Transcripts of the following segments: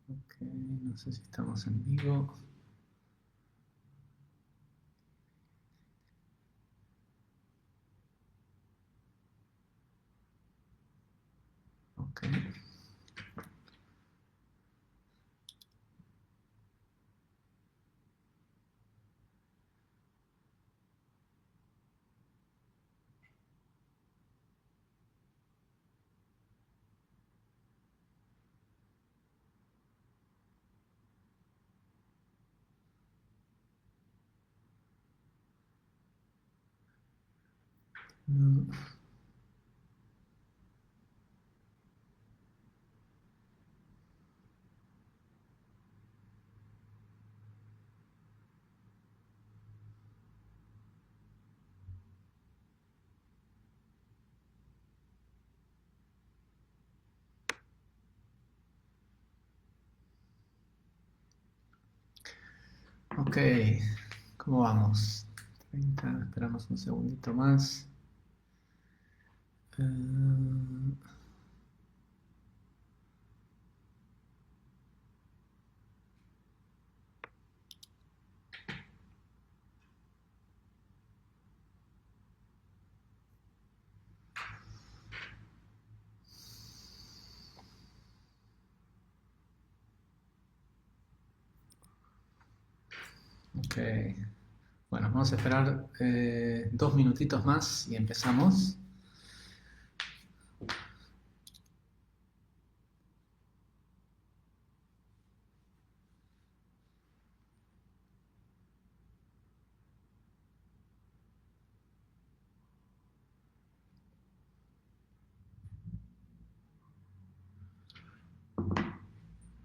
Ok, no sé si estamos en vivo. Ok. Mm, Ok, ¿cómo vamos? 30, esperamos un segundito más. Ok, bueno, vamos a esperar 2 minutitos más y empezamos.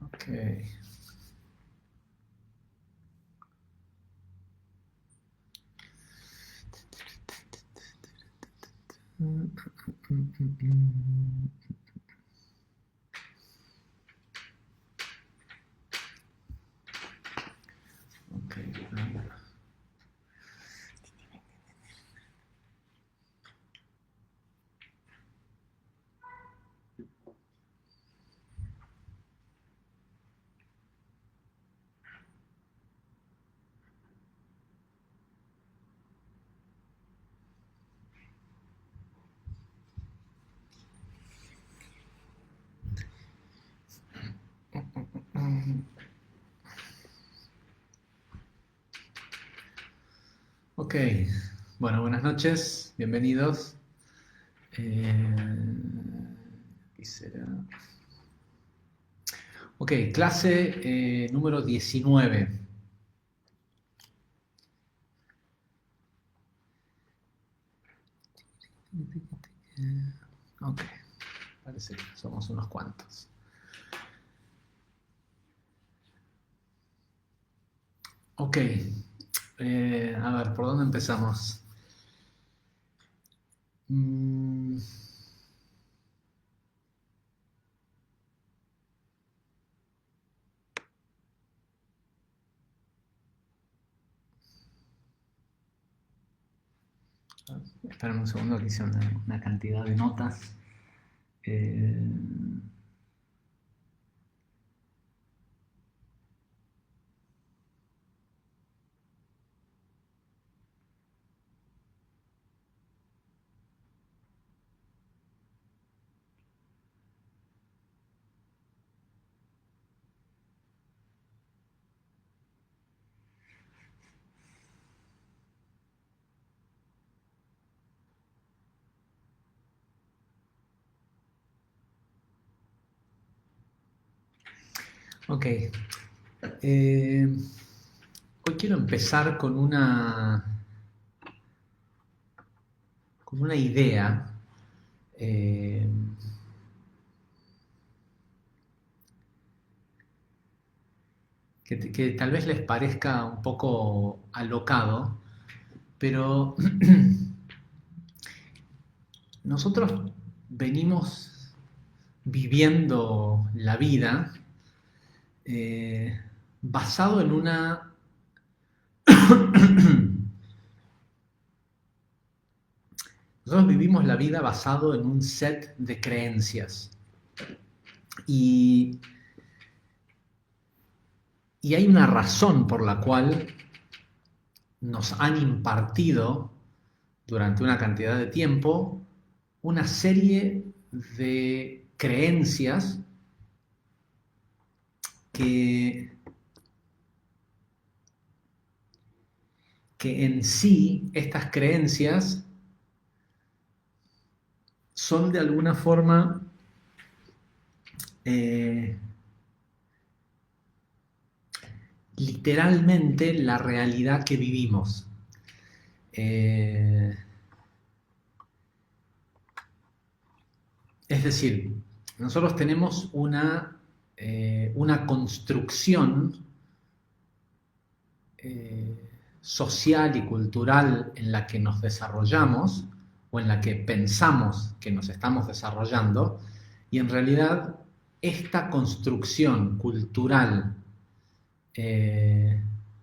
Ok. Ok, Ok, bueno, buenas noches, bienvenidos. ¿Qué será? Ok, clase número 19. Ok, parece que somos unos cuantos. Ok, a ver, ¿por dónde empezamos? Mm, Esperen un segundo que hice una cantidad de notas. Eh, ok, hoy quiero empezar con una idea. eh, que tal vez les parezca un poco alocado, pero nosotros venimos viviendo la vida basado en una... Nosotros vivimos la vida basado en un set de creencias. Y hay una razón por la cual nos han impartido durante una cantidad de tiempo una serie de creencias que en sí estas creencias son de alguna forma literalmente la realidad que vivimos. Es decir, nosotros tenemos una construcción social y cultural en la que nos desarrollamos o en la que pensamos que nos estamos desarrollando, y en realidad esta construcción cultural,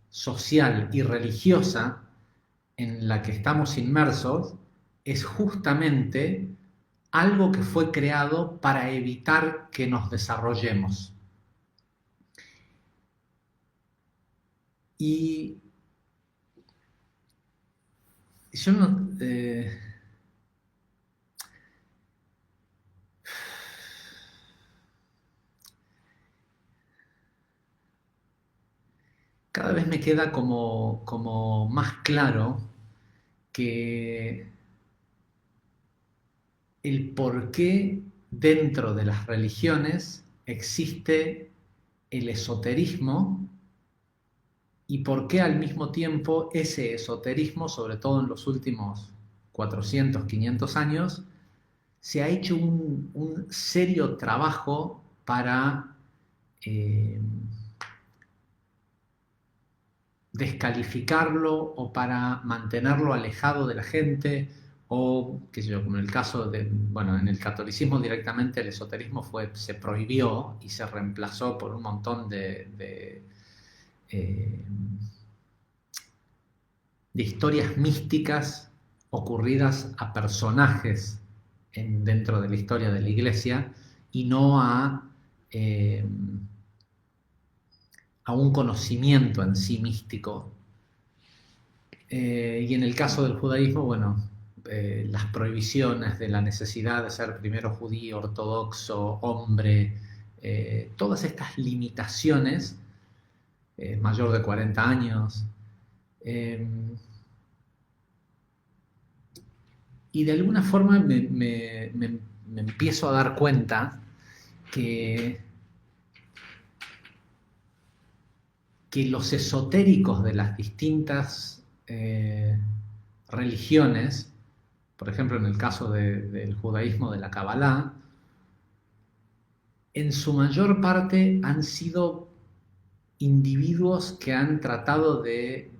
social y religiosa en la que estamos inmersos es justamente algo que fue creado para evitar que nos desarrollemos. Y yo no... cada vez me queda como más claro que el por qué dentro de las religiones existe el esoterismo y por qué al mismo tiempo ese esoterismo, sobre todo en los últimos 400, 500 años, se ha hecho un serio trabajo para descalificarlo o para mantenerlo alejado de la gente, o, qué sé yo, como en el caso de, bueno, en el catolicismo directamente el esoterismo se prohibió y se reemplazó por un montón de historias místicas ocurridas a personajes dentro de la historia de la Iglesia y no a un conocimiento en sí místico. Y en el caso del judaísmo, bueno, las prohibiciones de la necesidad de ser primero judío, ortodoxo, hombre, todas estas limitaciones, mayor de 40 años, y de alguna forma me empiezo a dar cuenta que los esotéricos de las distintas religiones, por ejemplo en el caso del judaísmo de la Kabbalah, en su mayor parte han sido individuos que han tratado de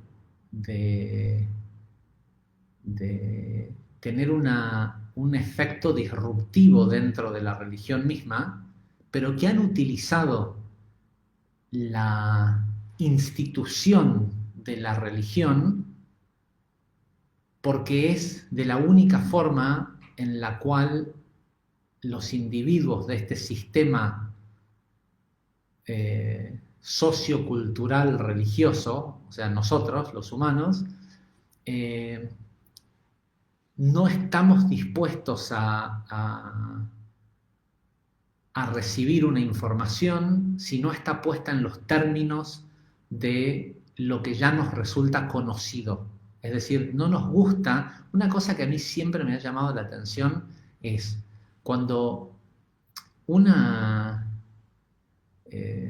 tener un efecto disruptivo dentro de la religión misma, pero que han utilizado la institución de la religión porque es de la única forma en la cual los individuos de este sistema sociocultural religioso, o sea, nosotros, los humanos, no estamos dispuestos a recibir una información si no está puesta en los términos de lo que ya nos resulta conocido. Es decir, no nos gusta. Una cosa que a mí siempre me ha llamado la atención es cuando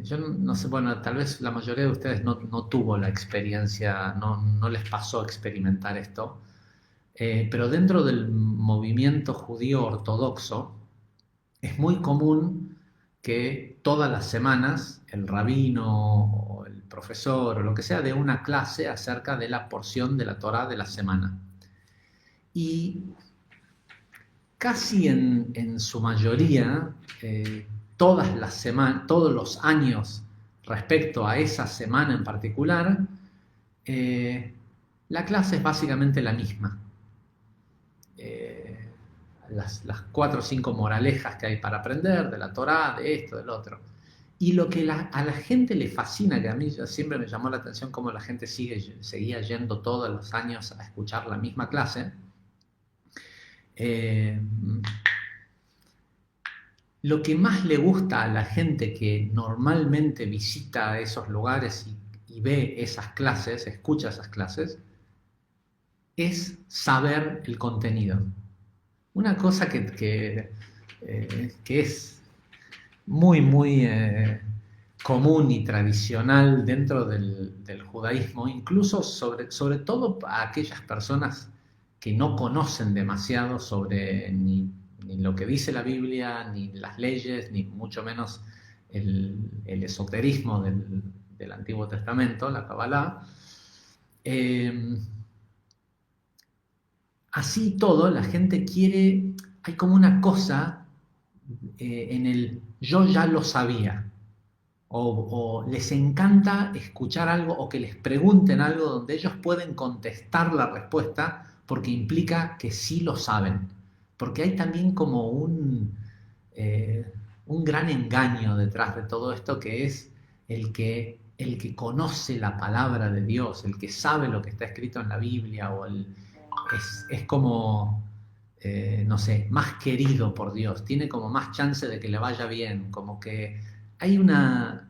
yo no sé, bueno, tal vez la mayoría de ustedes no tuvo la experiencia, no les pasó a experimentar esto, pero dentro del movimiento judío ortodoxo es muy común que todas las semanas el rabino o el profesor o lo que sea dé una clase acerca de la porción de la Torá de la semana. Y casi en su mayoría, todos los años respecto a esa semana en particular, la clase es básicamente la misma. Las 4 o 5 moralejas que hay para aprender, de la Torá, de esto, del otro. Y lo que a la gente le fascina, que a mí siempre me llamó la atención cómo la gente seguía yendo todos los años a escuchar la misma clase, lo que más le gusta a la gente que normalmente visita esos lugares y ve esas clases, escucha esas clases, es saber el contenido. Una cosa que es muy común y tradicional dentro del judaísmo, incluso sobre todo a aquellas personas que no conocen demasiado sobre ni lo que dice la Biblia, ni las leyes, ni mucho menos el esoterismo del Antiguo Testamento, la Kabbalah. Así todo, la gente quiere, hay como una cosa en el yo ya lo sabía, o les encanta escuchar algo o que les pregunten algo donde ellos pueden contestar la respuesta porque implica que sí lo saben. Porque hay también como un gran engaño detrás de todo esto, que es el que conoce la palabra de Dios, el que sabe lo que está escrito en la Biblia, es como, no sé, más querido por Dios, tiene como más chance de que le vaya bien, como que hay una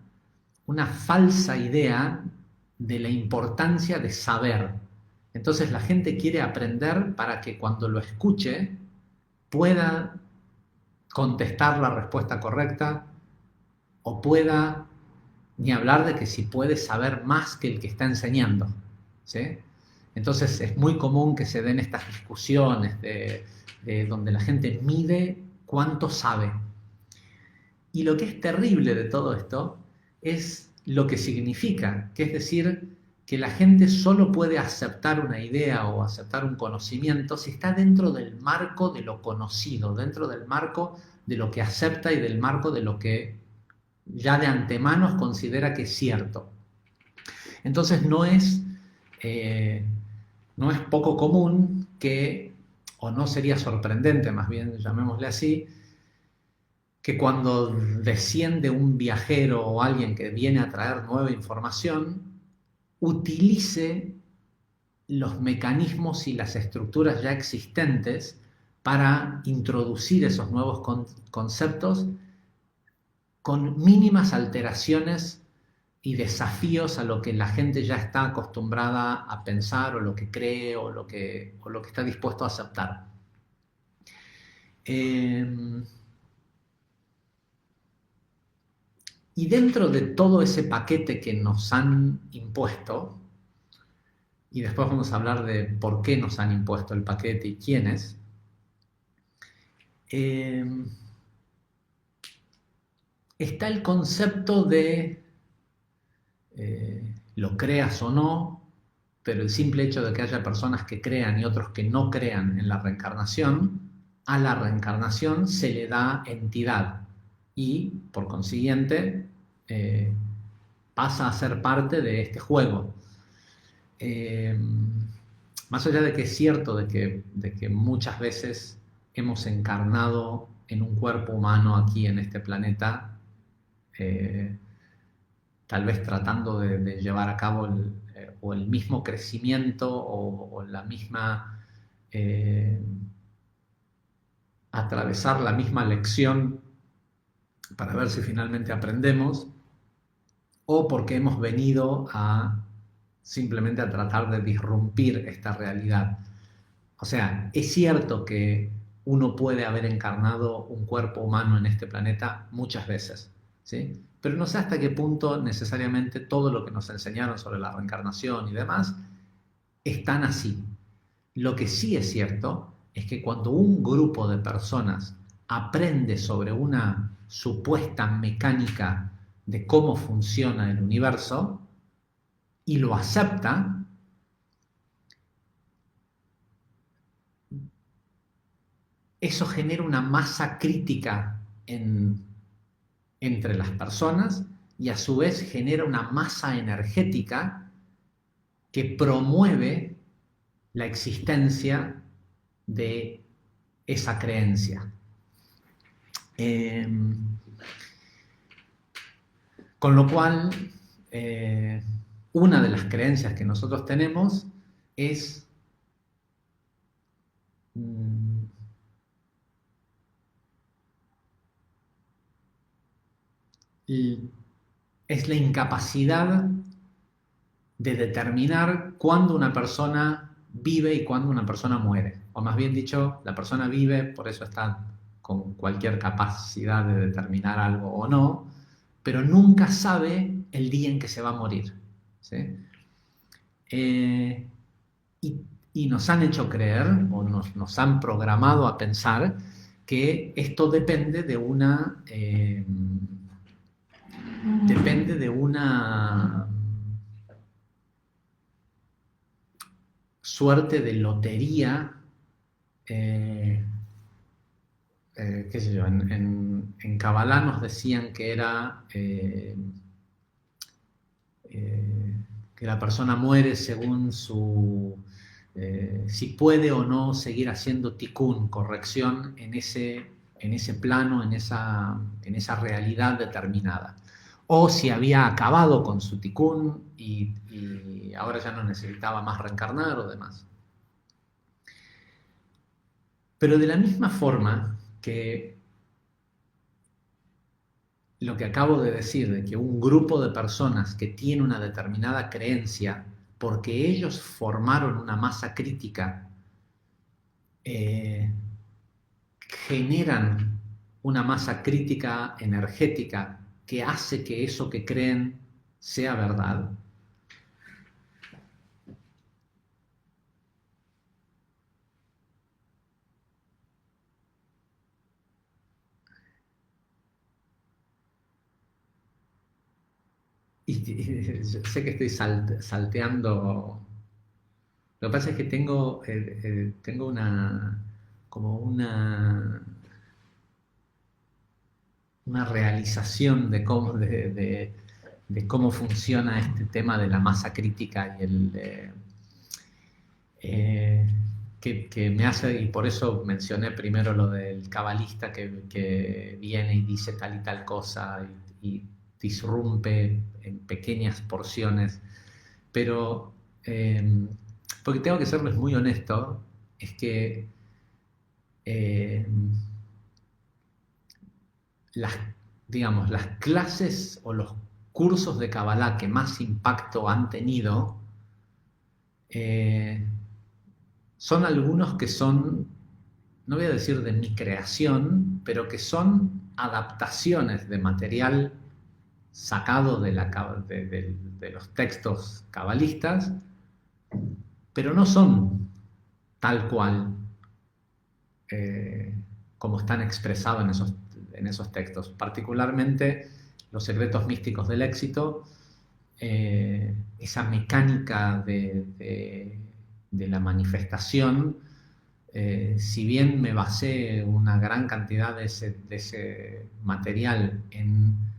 falsa idea de la importancia de saber. Entonces la gente quiere aprender para que cuando lo escuche pueda contestar la respuesta correcta o pueda, ni hablar de que si puede saber más que el que está enseñando, ¿sí? Entonces es muy común que se den estas discusiones de donde la gente mide cuánto sabe. Y lo que es terrible de todo esto es lo que significa, que es decir, que la gente solo puede aceptar una idea o aceptar un conocimiento si está dentro del marco de lo conocido, dentro del marco de lo que acepta y del marco de lo que ya de antemano considera que es cierto. Entonces no es poco común que, o no sería sorprendente, más bien llamémosle así, que cuando desciende un viajero o alguien que viene a traer nueva información, utilice los mecanismos y las estructuras ya existentes para introducir esos nuevos conceptos con mínimas alteraciones y desafíos a lo que la gente ya está acostumbrada a pensar o lo que cree o lo que está dispuesto a aceptar. Y dentro de todo ese paquete que nos han impuesto, y después vamos a hablar de por qué nos han impuesto el paquete y quiénes, está el concepto de lo creas o no, pero el simple hecho de que haya personas que crean y otros que no crean en la reencarnación, a la reencarnación se le da entidad y, por consiguiente, pasa a ser parte de este juego. Más allá de que es cierto de que muchas veces hemos encarnado en un cuerpo humano aquí en este planeta, tal vez tratando de llevar a cabo o el mismo crecimiento o la misma, atravesar la misma lección para ver si finalmente aprendemos, o porque hemos venido simplemente a tratar de disrumpir esta realidad. O sea, es cierto que uno puede haber encarnado un cuerpo humano en este planeta muchas veces, ¿sí? Pero no sé hasta qué punto necesariamente todo lo que nos enseñaron sobre la reencarnación y demás es tan así. Lo que sí es cierto es que cuando un grupo de personas aprende sobre una supuesta mecánica de cómo funciona el universo y lo acepta, eso genera una masa crítica entre las personas y a su vez genera una masa energética que promueve la existencia de esa creencia. Con lo cual, una de las creencias que nosotros tenemos es la incapacidad de determinar cuándo una persona vive y cuándo una persona muere. O más bien dicho, la persona vive, por eso está con cualquier capacidad de determinar algo o no, pero nunca sabe el día en que se va a morir. ¿Sí? Y nos han hecho creer, o nos han programado a pensar, que esto depende de una suerte de lotería, qué sé yo, en Kabbalah nos decían que era que la persona muere según si puede o no seguir haciendo tikkun, corrección en ese plano, en esa realidad determinada. O si había acabado con su tikkun y ahora ya no necesitaba más reencarnar o demás. Pero de la misma forma que lo que acabo de decir, de que un grupo de personas que tiene una determinada creencia, porque ellos formaron una masa crítica, generan una masa crítica energética que hace que eso que creen sea verdad. Y sé que estoy salteando. Lo que pasa es que tengo como una realización de cómo funciona este tema de la masa crítica y que me hace, y por eso mencioné primero lo del cabalista que viene y dice tal y tal cosa y disrumpe en pequeñas porciones, pero porque tengo que serles muy honesto, es que las clases o los cursos de Kabbalah que más impacto han tenido son algunos que son, no voy a decir de mi creación, pero que son adaptaciones de material sacado de los textos cabalistas, pero no son tal cual como están expresados en esos textos. Particularmente los secretos místicos del éxito, esa mecánica de la manifestación, si bien me basé una gran cantidad de ese material en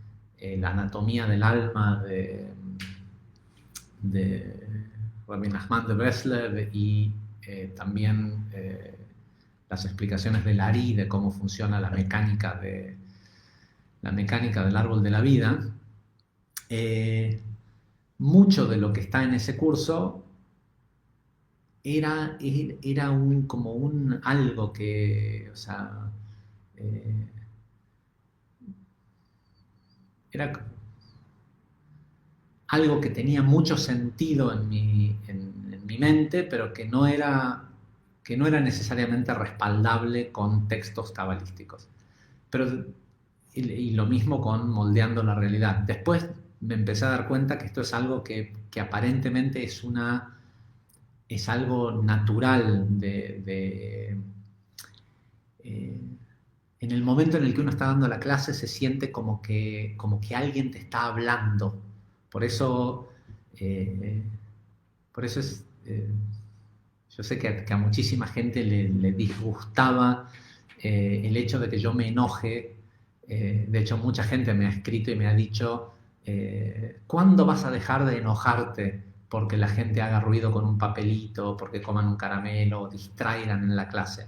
la anatomía del alma de Rabbi Nachman de Breslev y también las explicaciones del Ari, de cómo funciona la mecánica del árbol de la vida, mucho de lo que está en ese curso era como algo que, o sea, era algo que tenía mucho sentido en mi mente, pero que no era necesariamente respaldable con textos cabalísticos. Y lo mismo con moldeando la realidad. Después me empecé a dar cuenta que esto es algo que aparentemente es algo natural en el momento en el que uno está dando la clase se siente como que alguien te está hablando. Por eso es... yo sé que a muchísima gente le disgustaba el hecho de que yo me enoje. De hecho, mucha gente me ha escrito y me ha dicho, ¿Cuándo vas a dejar de enojarte porque la gente haga ruido con un papelito, porque coman un caramelo, o distraigan en la clase?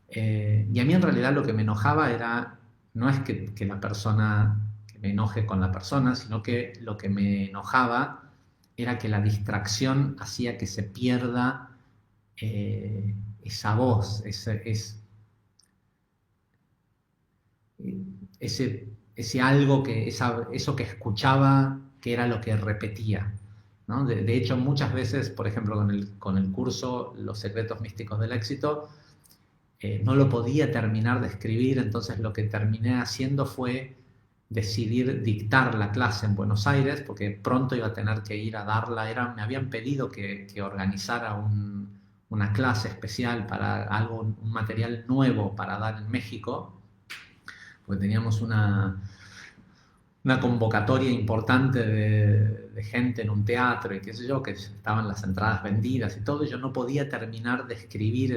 Y a mí en realidad lo que me enojaba era, no es que la persona, que me enoje con la persona, sino que lo que me enojaba era que la distracción hacía que se pierda esa voz, ese algo eso que escuchaba, que era lo que repetía, ¿no? De hecho, muchas veces, por ejemplo, con el curso Los secretos místicos del éxito, no lo podía terminar de escribir, entonces lo que terminé haciendo fue decidir dictar la clase en Buenos Aires, porque pronto iba a tener que ir a darla. Me habían pedido que organizara una clase especial para algo, un material nuevo para dar en México, porque teníamos una convocatoria importante de gente en un teatro y qué sé yo, que estaban las entradas vendidas y todo, y yo no podía terminar de escribir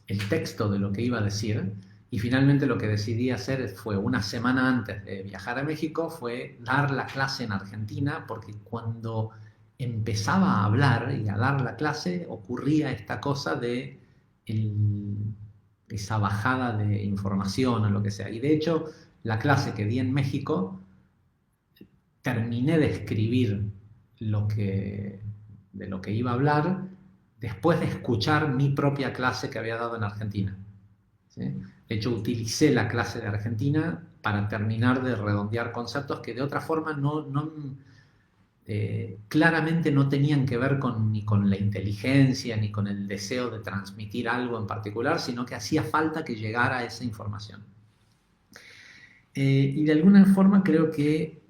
el texto de lo que iba a decir, y finalmente lo que decidí hacer fue, una semana antes de viajar a México, fue dar la clase en Argentina, porque cuando empezaba a hablar y a dar la clase ocurría esta cosa de esa bajada de información o lo que sea. Y de hecho, la clase que di en México, terminé de escribir de lo que iba a hablar después de escuchar mi propia clase que había dado en Argentina, ¿sí? De hecho, utilicé la clase de Argentina para terminar de redondear conceptos que de otra forma claramente no tenían que ver ni con la inteligencia ni con el deseo de transmitir algo en particular, sino que hacía falta que llegara esa información. Y de alguna forma creo que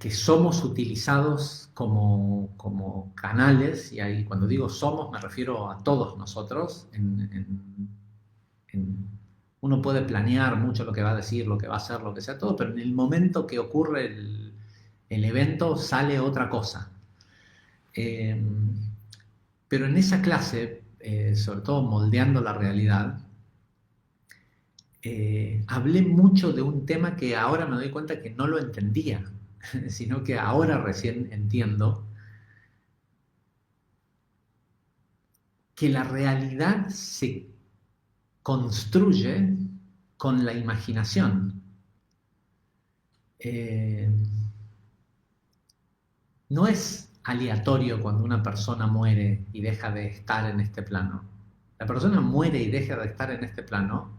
somos utilizados como canales, y ahí cuando digo somos me refiero a todos nosotros. Uno puede planear mucho lo que va a decir, lo que va a hacer, lo que sea, todo, pero en el momento que ocurre el evento sale otra cosa. Pero en esa clase, sobre todo moldeando la realidad, hablé mucho de un tema que ahora me doy cuenta que no lo entendía, sino que ahora recién entiendo que la realidad se construye con la imaginación. No es aleatorio cuando una persona muere y deja de estar en este plano. La persona muere y deja de estar en este plano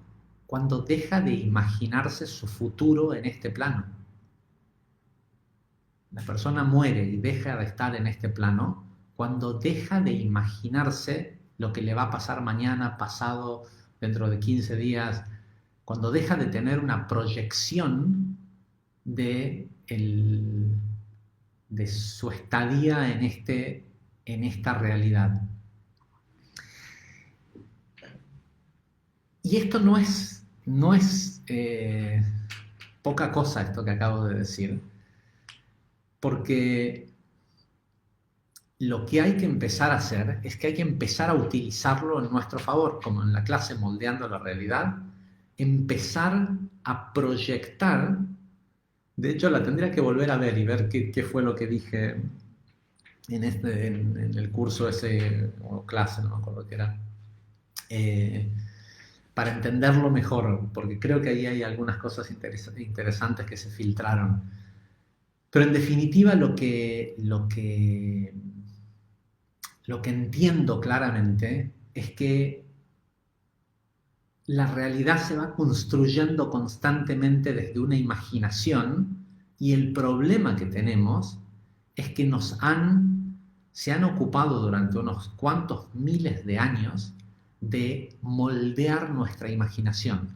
cuando deja de imaginarse su futuro en este plano. La persona muere y deja de estar en este plano cuando deja de imaginarse lo que le va a pasar mañana, pasado, dentro de 15 días, cuando deja de tener una proyección de su estadía en esta realidad. Y esto no es poca cosa, esto que acabo de decir, porque lo que hay que empezar a hacer es que hay que empezar a utilizarlo en nuestro favor, como en la clase Moldeando la Realidad, empezar a proyectar. De hecho, la tendría que volver a ver y ver qué fue lo que dije en el curso ese, o clase, no me acuerdo qué era, para entenderlo mejor, porque creo que ahí hay algunas cosas interesantes que se filtraron. Pero en definitiva lo que entiendo claramente es que la realidad se va construyendo constantemente desde una imaginación, y el problema que tenemos es que se han ocupado durante unos cuantos miles de años de moldear nuestra imaginación,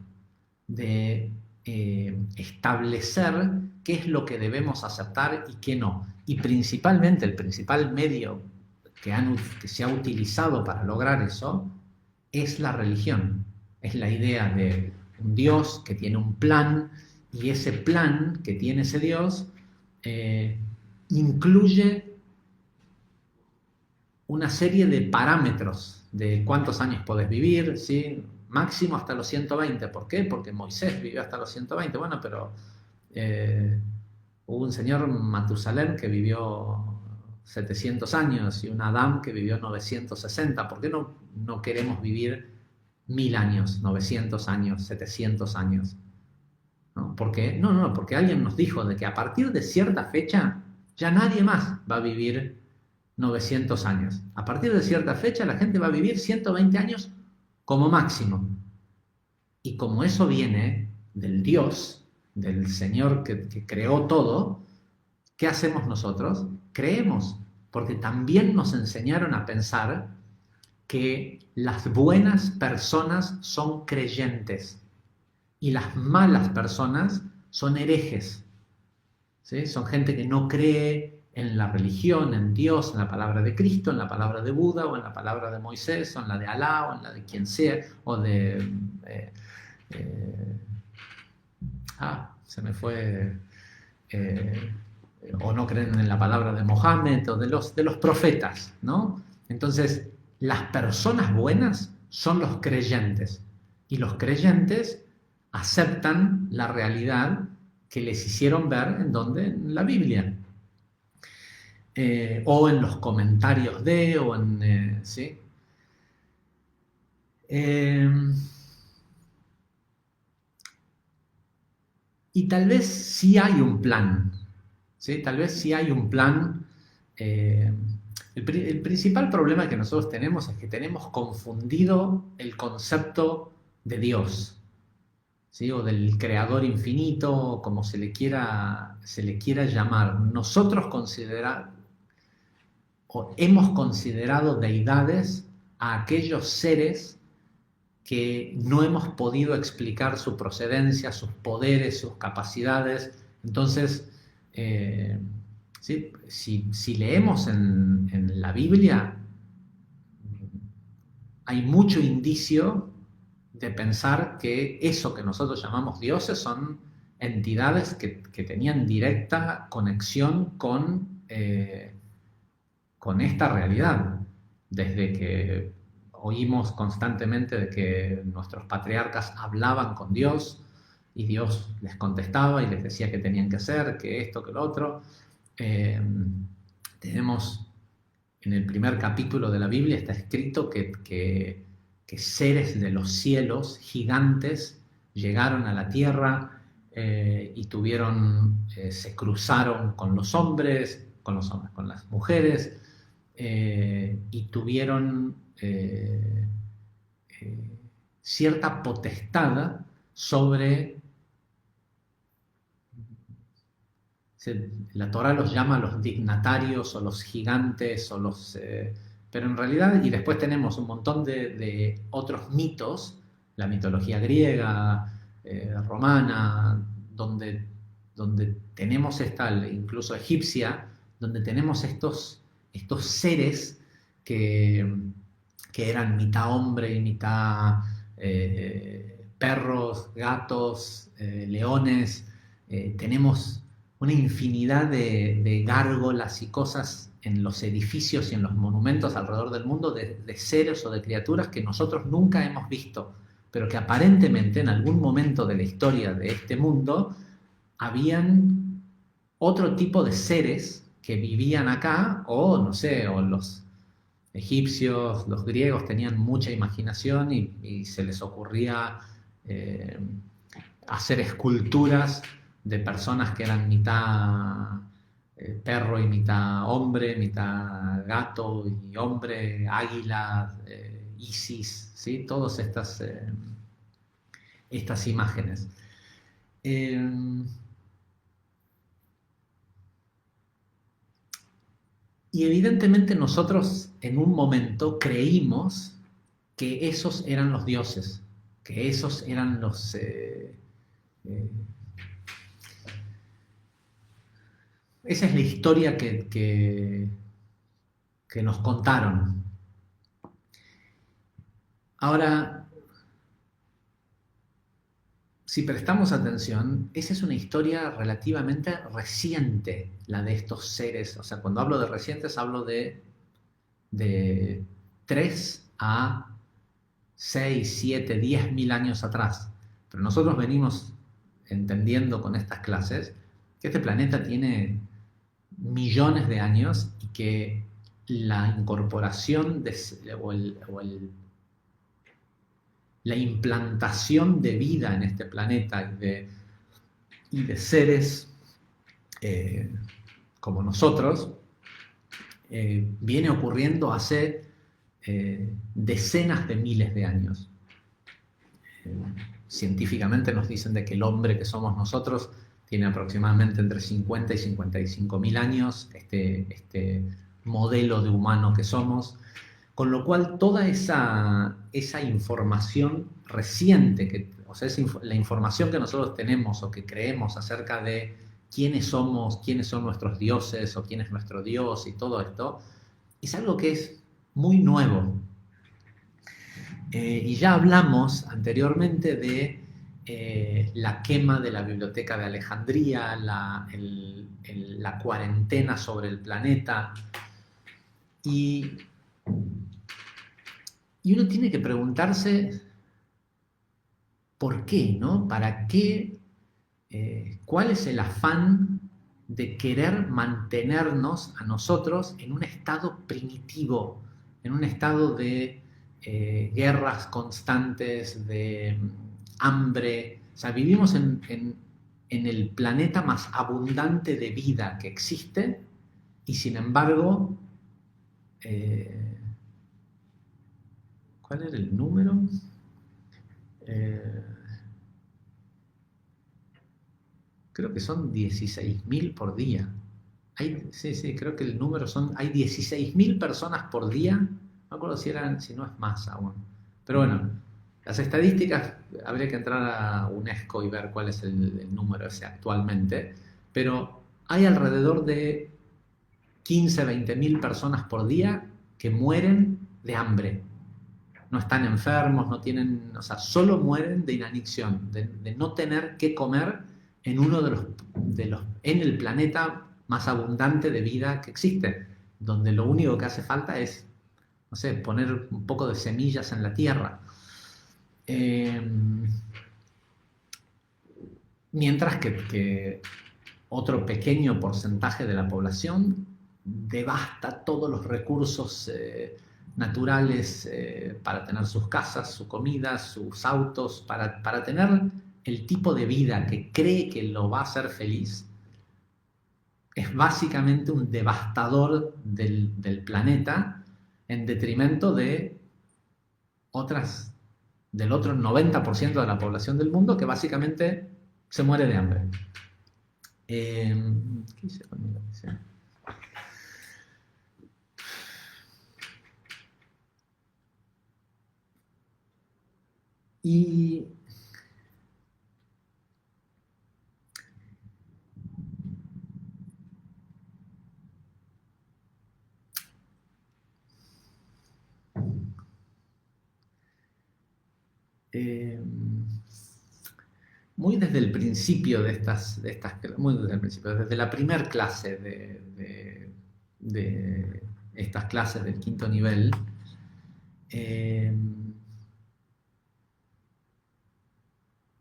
de establecer qué es lo que debemos aceptar y qué no. Y principalmente el principal medio que se ha utilizado para lograr eso es la religión. Es la idea de un Dios que tiene un plan, y ese plan que tiene ese Dios incluye una serie de parámetros de cuántos años podés vivir, ¿sí? máximo hasta los 120. ¿Por qué? Porque Moisés vivió hasta los 120. Bueno, pero hubo un señor Matusalén que vivió 700 años y un Adán que vivió 960. ¿Por qué no queremos vivir 1000 años, 900 años, 700 años? ¿No? Porque, porque alguien nos dijo de que a partir de cierta fecha ya nadie más va a vivir 900 años. A partir de cierta fecha la gente va a vivir 120 años como máximo. Y como eso viene del Dios, del Señor que creó todo, ¿qué hacemos nosotros? Creemos, porque también nos enseñaron a pensar que las buenas personas son creyentes y las malas personas son herejes. ¿Sí? Son gente que no cree en la religión, en Dios, en la palabra de Cristo, en la palabra de Buda, o en la palabra de Moisés, o en la de Alá, o en la de quien sea, o de... se me fue... o no creen en la palabra de Mohammed, o de los profetas, ¿no? Entonces, las personas buenas son los creyentes, y los creyentes aceptan la realidad que les hicieron ver en donde, en la Biblia, o en los comentarios de, o en, ¿sí? Y tal vez sí hay un plan, ¿sí? Tal vez sí hay un plan. El principal problema que nosotros tenemos es que tenemos confundido el concepto de Dios, ¿sí? O del creador infinito, como se le quiera llamar. Nosotros hemos considerado deidades a aquellos seres que no hemos podido explicar su procedencia, sus poderes, sus capacidades. Entonces, ¿sí? Si leemos en la Biblia, hay mucho indicio de pensar que eso que nosotros llamamos dioses son entidades que tenían directa conexión con esta realidad. Desde que oímos constantemente de que nuestros patriarcas hablaban con Dios y Dios les contestaba y les decía qué tenían que hacer, que esto, que lo otro. Tenemos en el primer capítulo de la Biblia está escrito que seres de los cielos, gigantes, llegaron a la tierra y se cruzaron con los hombres, con las mujeres, y tuvieron cierta potestad sobre... La Torá los llama los dignatarios o los gigantes o los... pero en realidad, y después tenemos un montón de otros mitos, la mitología griega, romana, donde tenemos incluso egipcia, donde tenemos estos seres que eran mitad hombre y mitad perros, gatos, leones. Tenemos una infinidad de gárgolas y cosas en los edificios y en los monumentos alrededor del mundo de seres o de criaturas que nosotros nunca hemos visto, pero que aparentemente en algún momento de la historia de este mundo habían otro tipo de seres que vivían acá, o no sé, o los egipcios, los griegos tenían mucha imaginación y se les ocurría hacer esculturas de personas que eran mitad perro y mitad hombre, mitad gato y hombre, águila, Isis, ¿sí? Todas estas imágenes. Y evidentemente nosotros en un momento creímos que esos eran los dioses, que esos eran los... esa es la historia que nos contaron. Ahora, si prestamos atención, esa es una historia relativamente reciente, la de estos seres. O sea, cuando hablo de recientes, hablo de 3 a 6, 7, 10 mil años atrás. Pero nosotros venimos entendiendo con estas clases que este planeta tiene millones de años y que la incorporación la implantación de vida en este planeta y de seres como nosotros viene ocurriendo hace decenas de miles de años. Científicamente nos dicen de que el hombre que somos nosotros tiene aproximadamente entre 50 y 55 mil años, este modelo de humano que somos, con lo cual toda esa información reciente, o sea, la información que nosotros tenemos o que creemos acerca de quiénes somos, quiénes son nuestros dioses o quién es nuestro dios y todo esto, es algo que es muy nuevo. Y ya hablamos anteriormente de la quema de la Biblioteca de Alejandría, la cuarentena sobre el planeta. Y uno tiene que preguntarse por qué, ¿no? ¿Para qué? ¿Cuál es el afán de querer mantenernos a nosotros en un estado primitivo, en un estado de guerras constantes, de hambre? O sea, vivimos en el planeta más abundante de vida que existe y sin embargo, ¿cuál era el número? Creo que son 16.000 por día. Sí, creo que el número hay 16.000 personas por día. No me acuerdo si no es más aún. Pero bueno, las estadísticas, habría que entrar a UNESCO y ver cuál es el número ese actualmente. Pero hay alrededor de 15, 20.000 personas por día que mueren de hambre. No están enfermos, no tienen, o sea, solo mueren de inanición, de no tener qué comer en uno en el planeta más abundante de vida que existe, donde lo único que hace falta es, no sé, poner un poco de semillas en la tierra. Mientras que otro pequeño porcentaje de la población devasta todos los recursos naturales para tener sus casas, su comida, sus autos, para tener el tipo de vida que cree que lo va a hacer feliz. Es básicamente un devastador del planeta en detrimento del otro 90% de la población del mundo que básicamente se muere de hambre. ¿Qué hice conmigo? Y muy desde el principio muy desde el principio, desde la primera clase de estas clases del quinto nivel,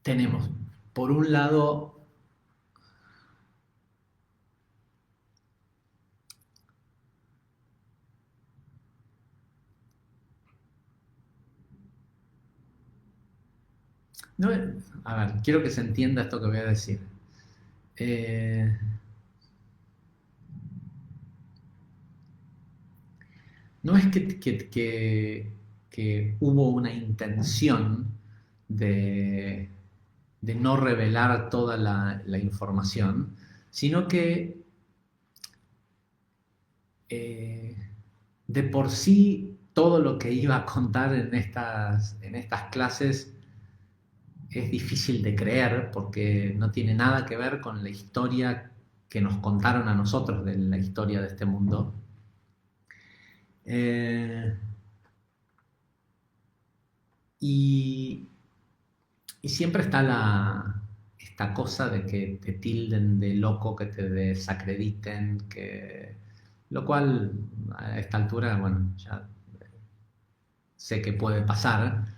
tenemos, por un lado, no, a ver, quiero que se entienda esto que voy a decir. No es que hubo una intención de no revelar toda la información, sino que de por sí todo lo que iba a contar en estas clases es difícil de creer porque no tiene nada que ver con la historia que nos contaron a nosotros de la historia de este mundo. Y siempre está esta cosa de que te tilden de loco, que te desacrediten, lo cual a esta altura, bueno, ya sé que puede pasar,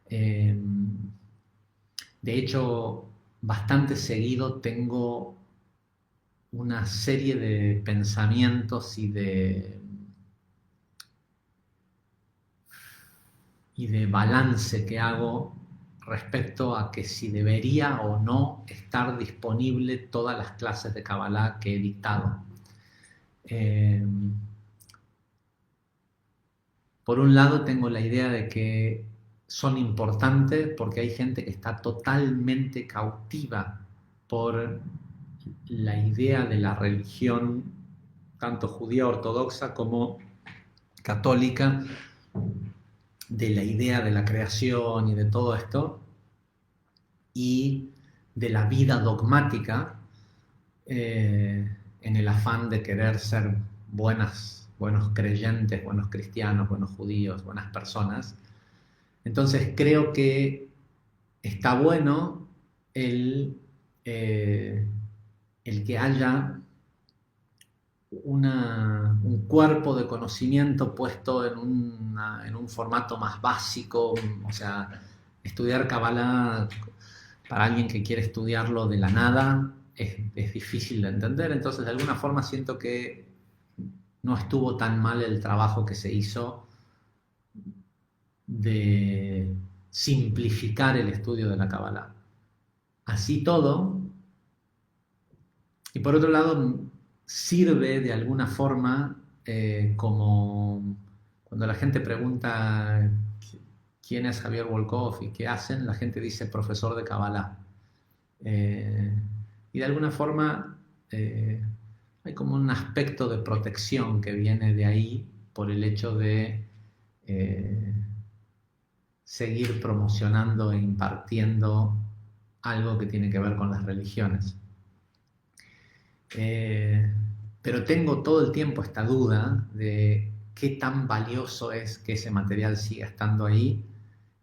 Eh, de hecho, bastante seguido tengo una serie de pensamientos y de balance que hago respecto a que si debería o no estar disponible todas las clases de Kabbalah que he dictado. Eh, por un lado tengo la idea de que son importantes porque hay gente que está totalmente cautiva por la idea de la religión, tanto judía ortodoxa como católica, de la idea de la creación y de todo esto, y de la vida dogmática, en el afán de querer ser buenos creyentes, buenos cristianos, buenos judíos, buenas personas. Entonces creo que está bueno el, eh, el que haya un cuerpo de conocimiento puesto en un formato más básico, o sea, estudiar Kabbalah para alguien que quiere estudiarlo de la nada es difícil de entender, entonces de alguna forma siento que no estuvo tan mal el trabajo que se hizo de simplificar el estudio de la Kabbalah. Así todo, y por otro lado, sirve de alguna forma como cuando la gente pregunta quién es Javier Volkov y qué hacen, la gente dice profesor de Kabbalah. Eh, y de alguna forma hay como un aspecto de protección que viene de ahí por el hecho de eh, seguir promocionando e impartiendo algo que tiene que ver con las religiones. Eh, pero tengo todo el tiempo esta duda de qué tan valioso es que ese material siga estando ahí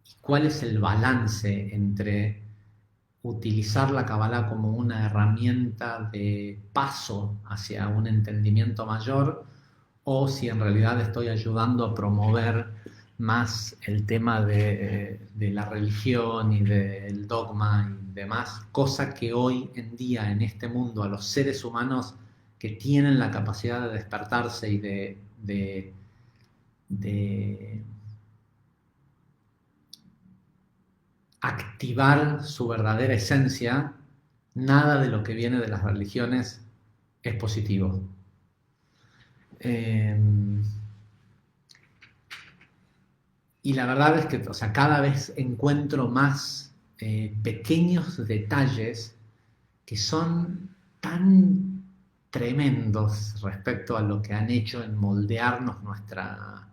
y cuál es el balance entre utilizar la Kabbalah como una herramienta de paso hacia un entendimiento mayor o si en realidad estoy ayudando a promover más el tema de la religión y del dogma y demás, cosa que hoy en día en este mundo a los seres humanos que tienen la capacidad de despertarse y de activar su verdadera esencia, nada de lo que viene de las religiones es positivo. Eh, y la verdad es que, o sea, cada vez encuentro más pequeños detalles que son tan tremendos respecto a lo que han hecho en moldearnos nuestra.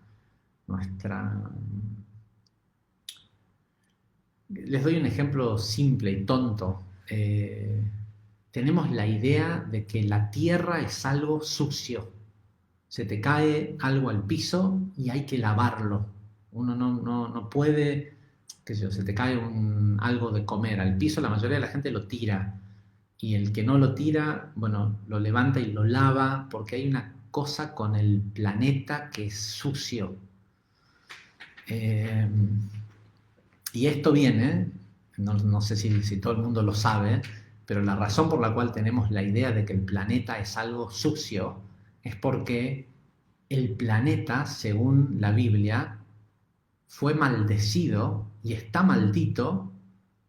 Les doy un ejemplo simple y tonto. Tenemos la idea de que la tierra es algo sucio. Se te cae algo al piso y hay que lavarlo. Uno no puede, qué sé yo, se te cae algo de comer al piso, la mayoría de la gente lo tira. Y el que no lo tira, bueno, lo levanta y lo lava porque hay una cosa con el planeta que es sucio. Y esto viene, no sé si todo el mundo lo sabe, pero la razón por la cual tenemos la idea de que el planeta es algo sucio es porque el planeta, según la Biblia, fue maldecido y está maldito.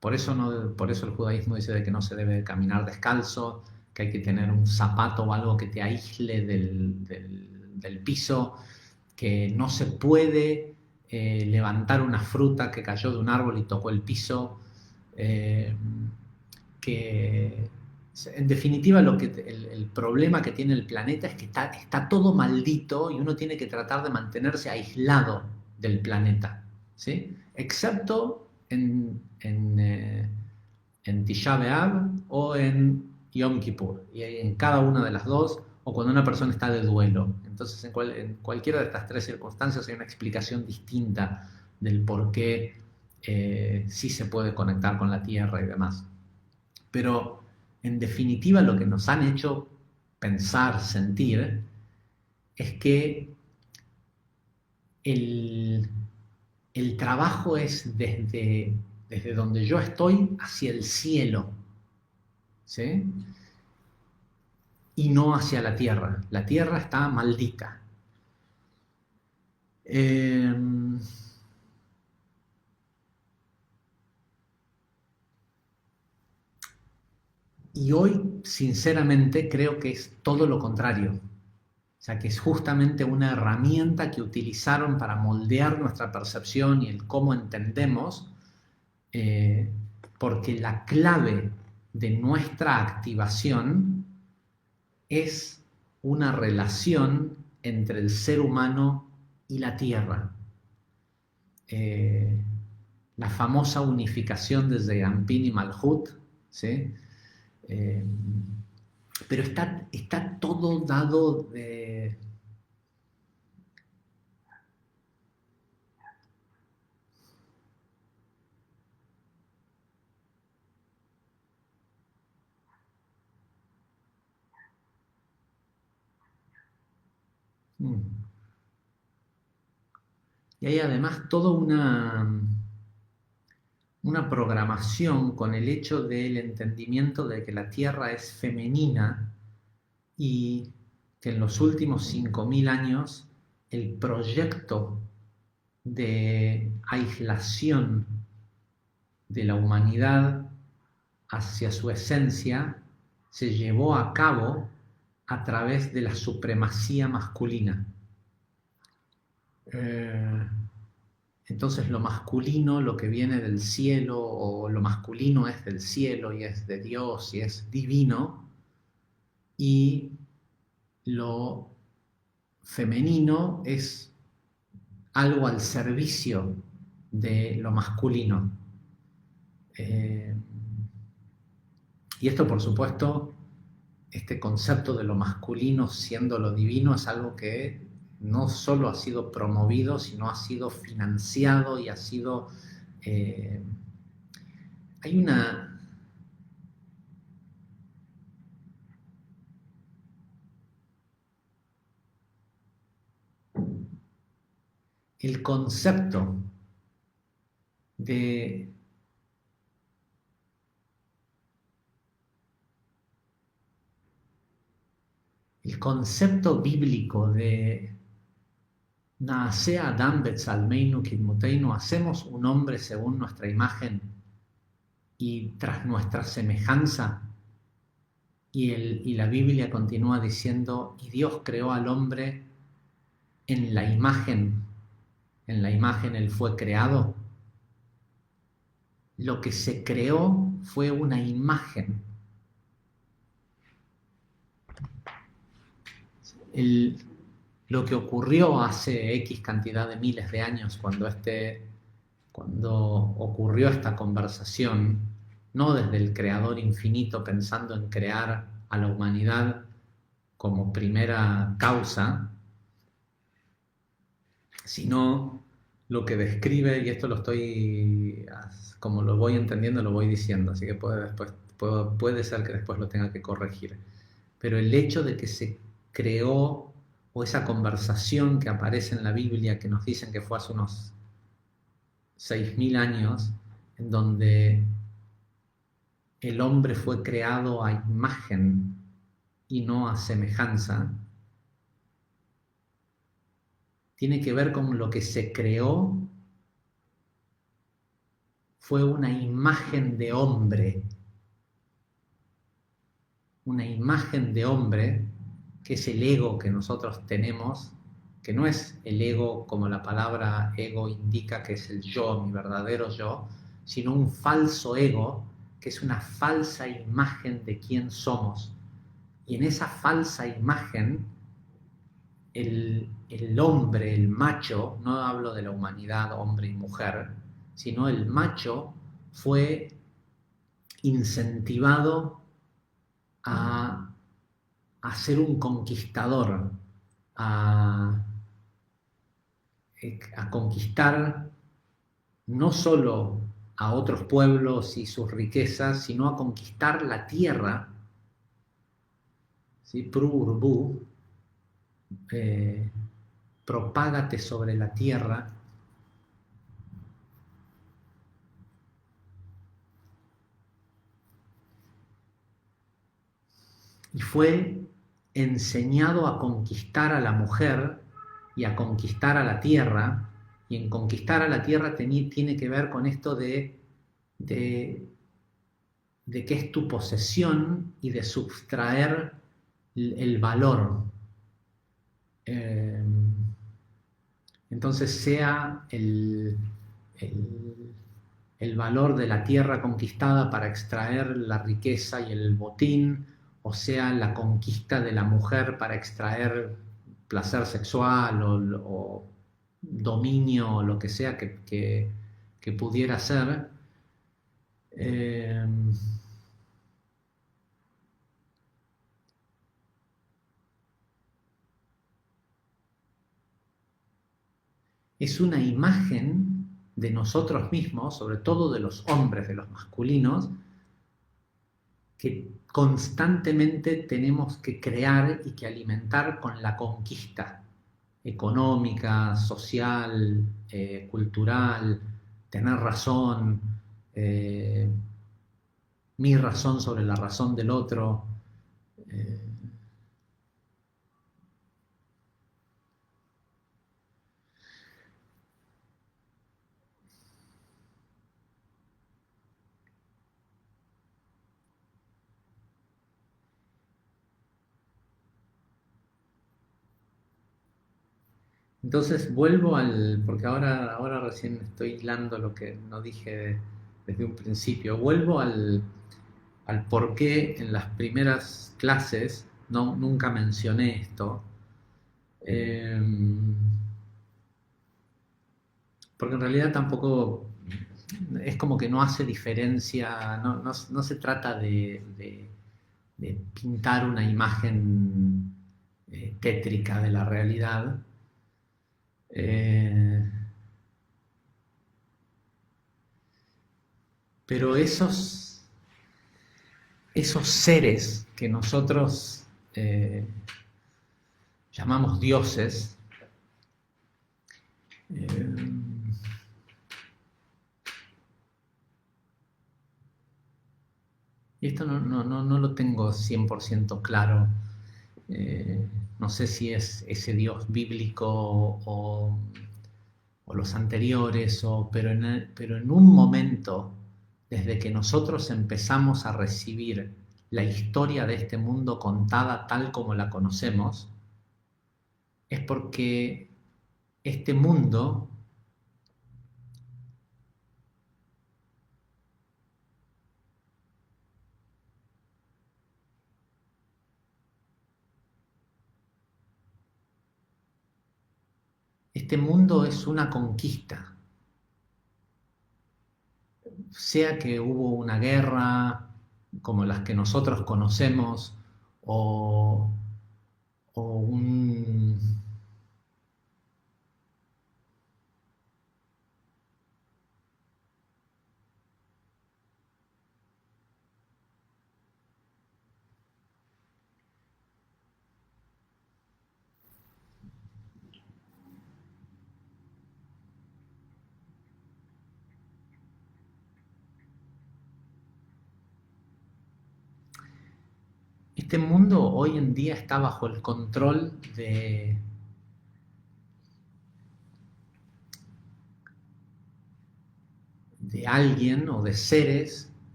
Por eso el judaísmo dice de que no se debe caminar descalzo, que hay que tener un zapato o algo que te aísle del piso, que no se puede levantar una fruta que cayó de un árbol y tocó el piso, que en definitiva el problema que tiene el planeta es que está todo maldito y uno tiene que tratar de mantenerse aislado del planeta, ¿sí? Excepto en Tisha B'Av o en Yom Kippur, y en cada una de las dos, o cuando una persona está de duelo. Entonces, en cualquiera de estas tres circunstancias hay una explicación distinta del por qué sí se puede conectar con la tierra y demás. Pero, en definitiva, lo que nos han hecho pensar, sentir, es que el el trabajo es desde donde yo estoy hacia el cielo, ¿sí? Y no hacia la tierra. La tierra está maldita. Eh, y hoy, sinceramente, creo que es todo lo contrario. O sea, que es justamente una herramienta que utilizaron para moldear nuestra percepción y el cómo entendemos, eh, porque la clave de nuestra activación es una relación entre el ser humano y la tierra. Eh, la famosa unificación desde Ampin y Malhut, ¿sí? Eh, pero está todo dado de... Y hay además toda una programación con el hecho del entendimiento de que la Tierra es femenina y que en los últimos 5.000 años el proyecto de aislación de la humanidad hacia su esencia se llevó a cabo a través de la supremacía masculina. Eh, entonces lo masculino, lo que viene del cielo, o lo masculino es del cielo y es de Dios y es divino, y lo femenino es algo al servicio de lo masculino. Eh, y esto, por supuesto, este concepto de lo masculino siendo lo divino es algo que no solo ha sido promovido, sino ha sido financiado y ha sido... Eh, hay una... El concepto de el concepto bíblico de Naaseh Adam Betzalmeinu Kidmuteinu, hacemos un hombre según nuestra imagen y tras nuestra semejanza, y la Biblia continúa diciendo, y Dios creó al hombre en la imagen él fue creado. Lo que se creó fue una imagen. El, lo que ocurrió hace X cantidad de miles de años cuando ocurrió esta conversación, no desde el creador infinito pensando en crear a la humanidad como primera causa, sino lo que describe, y esto lo estoy, como lo voy entendiendo, lo voy diciendo, así que puede ser que después lo tenga que corregir, pero el hecho de que se creó, o esa conversación que aparece en la Biblia, que nos dicen que fue hace unos 6.000 años, en donde el hombre fue creado a imagen y no a semejanza, tiene que ver con lo que se creó fue una imagen de hombre, que es el ego que nosotros tenemos, que no es el ego como la palabra ego indica, que es el yo, mi verdadero yo, sino un falso ego, que es una falsa imagen de quién somos. Y en esa falsa imagen, el hombre, el macho, no hablo de la humanidad, hombre y mujer, sino el macho fue incentivado a ser un conquistador, a, a conquistar no solo a otros pueblos y sus riquezas, sino a conquistar la tierra, ¿sí? Pru urbu, propágate sobre la tierra, y fue enseñado a conquistar a la mujer y a conquistar a la tierra, y en conquistar a la tierra tiene que ver con esto de, de que es tu posesión y de sustraer el valor. Entonces sea el valor de la tierra conquistada para extraer la riqueza y el botín, o sea la conquista de la mujer para extraer placer sexual o dominio o lo que sea que pudiera ser. Es una imagen de nosotros mismos, sobre todo de los hombres, de los masculinos, que constantemente tenemos que crear y que alimentar con la conquista económica, social, cultural, tener razón, mi razón sobre la razón del otro. Eh, Entonces vuelvo porque ahora recién estoy hilando lo que no dije desde un principio, vuelvo al por qué en las primeras clases nunca mencioné esto. Eh, Porque en realidad tampoco es como que no hace diferencia, no se trata de pintar una imagen tétrica de la realidad. Eh, pero esos seres que nosotros llamamos dioses, eh, y esto no lo tengo 100% claro, no sé si es ese Dios bíblico o los anteriores, pero en un momento, desde que nosotros empezamos a recibir la historia de este mundo contada tal como la conocemos, es porque este mundo es una conquista, sea que hubo una guerra como las que nosotros conocemos o, o un, este mundo hoy en día está bajo el control de alguien o de seres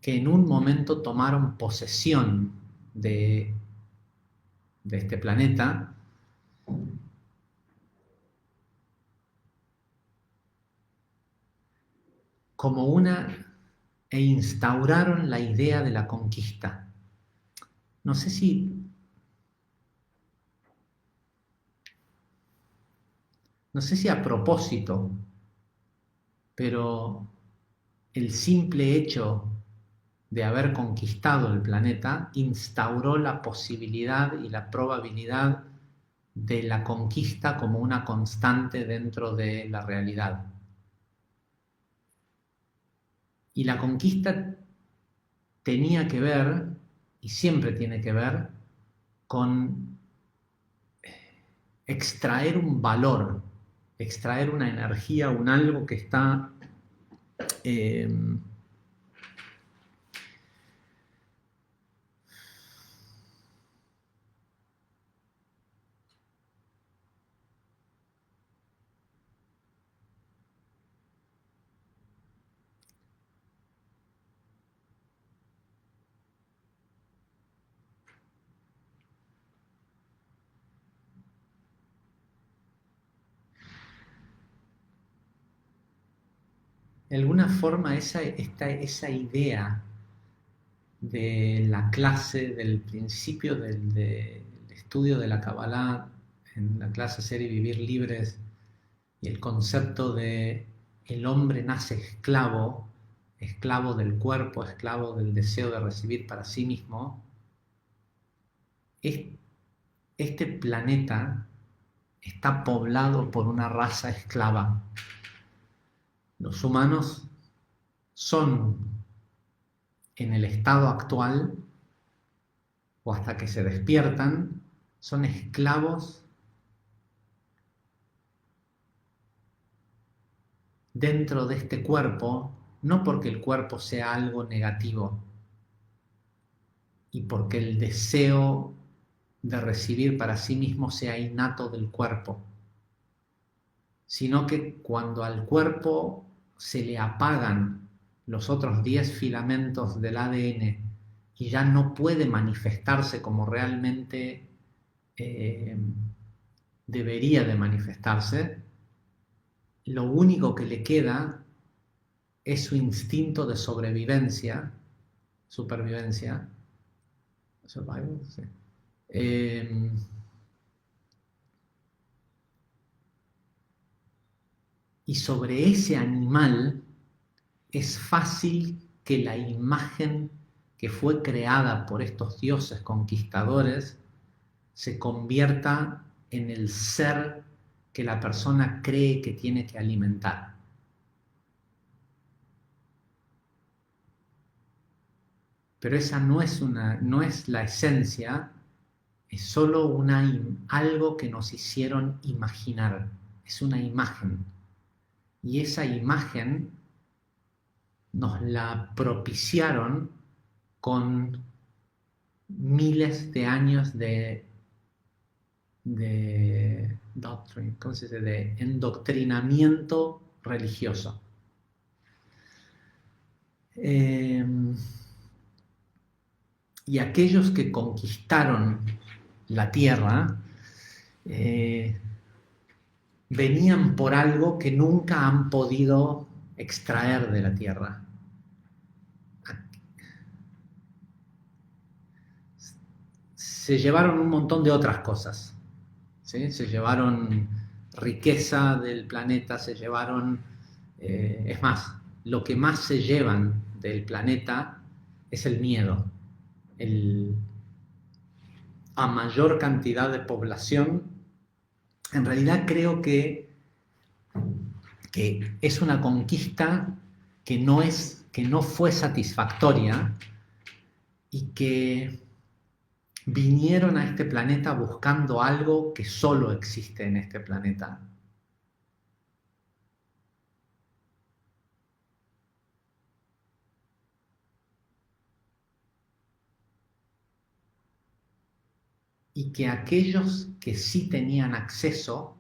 que en un momento tomaron posesión de, de este planeta como e instauraron la idea de la conquista. No sé no sé si a propósito, pero el simple hecho de haber conquistado el planeta instauró la posibilidad y la probabilidad de la conquista como una constante dentro de la realidad. Y la conquista tenía que ver, y siempre tiene que ver, con extraer un valor, extraer una energía, un algo que está de alguna forma esa idea de la clase, del principio del estudio de la Kabbalah, en la clase Ser y Vivir Libres, y el concepto de el hombre nace esclavo, esclavo del cuerpo, esclavo del deseo de recibir para sí mismo, este planeta está poblado por una raza esclava. Los humanos son, en el estado actual, o hasta que se despiertan, son esclavos dentro de este cuerpo, no porque el cuerpo sea algo negativo y porque el deseo de recibir para sí mismo sea innato del cuerpo, sino que cuando al cuerpo se le apagan los otros 10 filamentos del ADN y ya no puede manifestarse como realmente debería de manifestarse, lo único que le queda es su instinto de supervivencia, survival, sí. Y sobre ese animal es fácil que la imagen que fue creada por estos dioses conquistadores se convierta en el ser que la persona cree que tiene que alimentar. Pero esa no es la esencia, es solo algo que nos hicieron imaginar, es una imagen. Y esa imagen nos la propiciaron con miles de años de doctrine, ¿cómo se dice? De endoctrinamiento religioso. Y aquellos que conquistaron la tierra venían por algo que nunca han podido extraer de la tierra. Se llevaron un montón de otras cosas, ¿sí? Se llevaron riqueza del planeta, se llevaron, es más, lo que más se llevan del planeta es el miedo. A mayor cantidad de población, en realidad creo que es una conquista que no fue satisfactoria y que vinieron a este planeta buscando algo que solo existe en este planeta. Y que aquellos que sí tenían acceso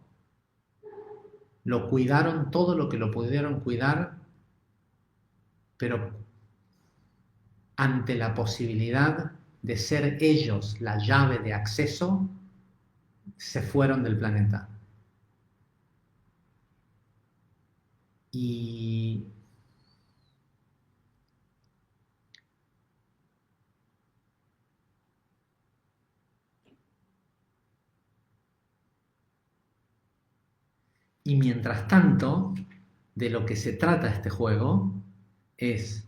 lo cuidaron todo lo que lo pudieron cuidar, pero ante la posibilidad de ser ellos la llave de acceso, se fueron del planeta. Y mientras tanto, de lo que se trata este juego es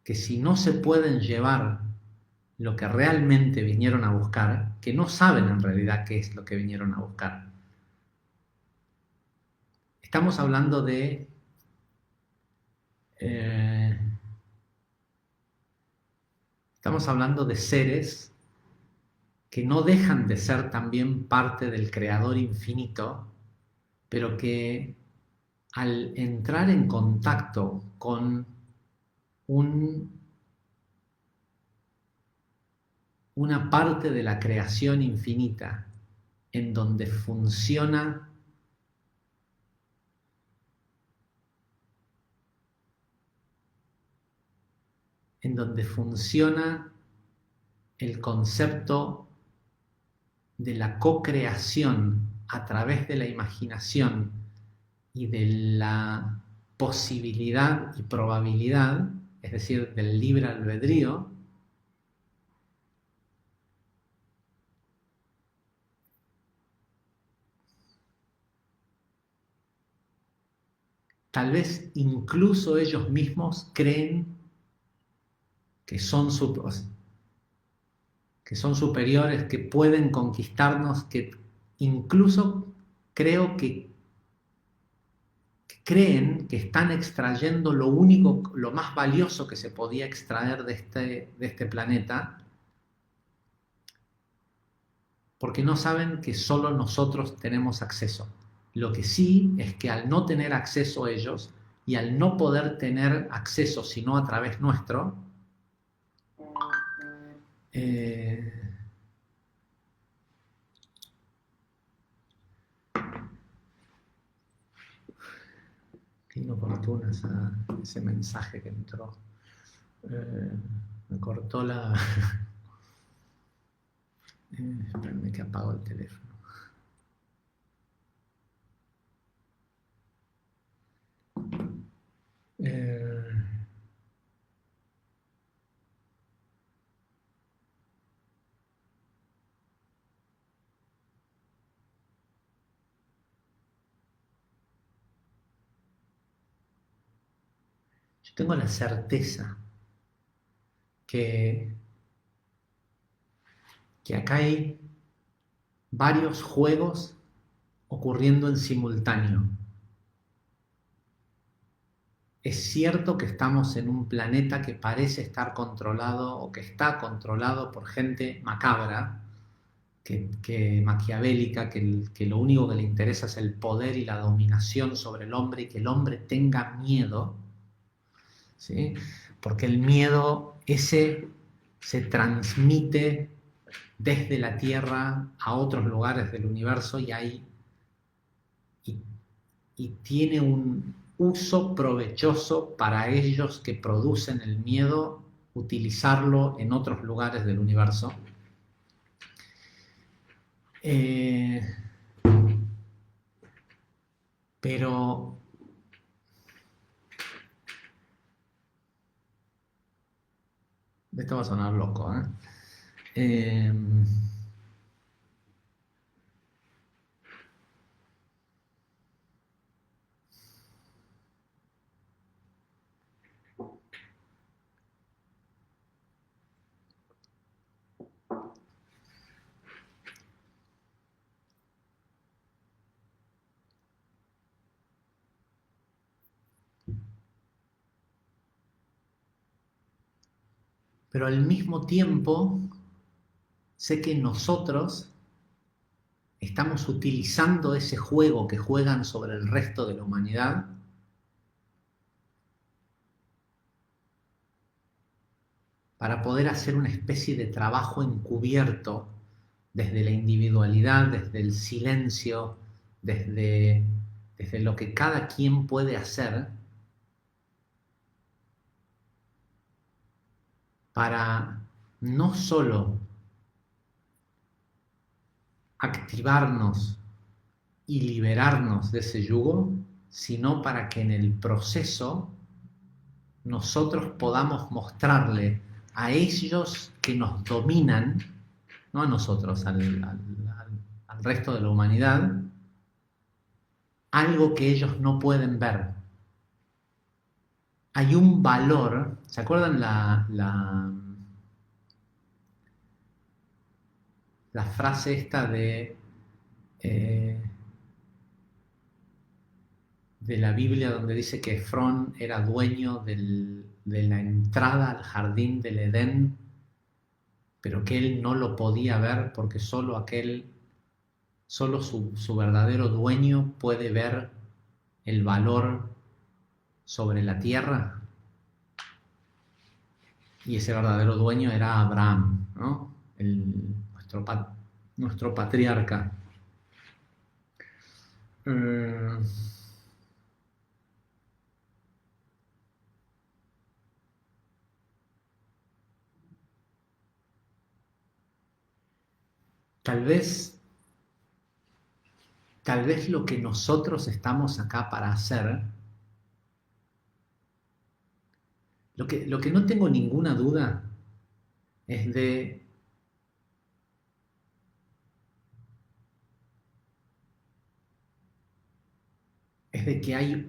que si no se pueden llevar lo que realmente vinieron a buscar, que no saben en realidad qué es lo que vinieron a buscar. Estamos hablando de seres que no dejan de ser también parte del Creador infinito, pero que al entrar en contacto con una parte de la creación infinita en donde funciona el concepto de la co-creación a través de la imaginación y de la posibilidad y probabilidad, es decir, del libre albedrío, tal vez incluso ellos mismos creen que son, que son superiores, que pueden conquistarnos, que incluso creo que creen que están extrayendo lo único, lo más valioso que se podía extraer de este planeta, porque no saben que solo nosotros tenemos acceso. Lo que sí es que al no tener acceso ellos y al no poder tener acceso sino a través nuestro, qué inoportuna ese mensaje que entró. Me cortó la... espérame que apago el teléfono. Yo tengo la certeza que acá hay varios juegos ocurriendo en simultáneo. Es cierto que estamos en un planeta que parece estar controlado o que está controlado por gente macabra, que maquiavélica, que lo único que le interesa es el poder y la dominación sobre el hombre y que el hombre tenga miedo, ¿sí? Porque el miedo ese se transmite desde la Tierra a otros lugares del universo y tiene un uso provechoso para ellos que producen el miedo, utilizarlo en otros lugares del universo. Pero esto va a sonar loco, ¿eh? Pero al mismo tiempo sé que nosotros estamos utilizando ese juego que juegan sobre el resto de la humanidad para poder hacer una especie de trabajo encubierto desde la individualidad, desde el silencio, desde lo que cada quien puede hacer para no solo activarnos y liberarnos de ese yugo, sino para que en el proceso nosotros podamos mostrarle a ellos que nos dominan, no a nosotros, al resto de la humanidad, algo que ellos no pueden ver. Hay un valor, ¿se acuerdan la frase esta de la Biblia donde dice que Efrón era dueño de la entrada al jardín del Edén, pero que él no lo podía ver porque solo su verdadero dueño puede ver el valor sobre la tierra? Y ese verdadero dueño era Abraham, ¿no? Nuestro patriarca. Tal vez lo que nosotros estamos acá para hacer Lo que no tengo ninguna duda es de que hay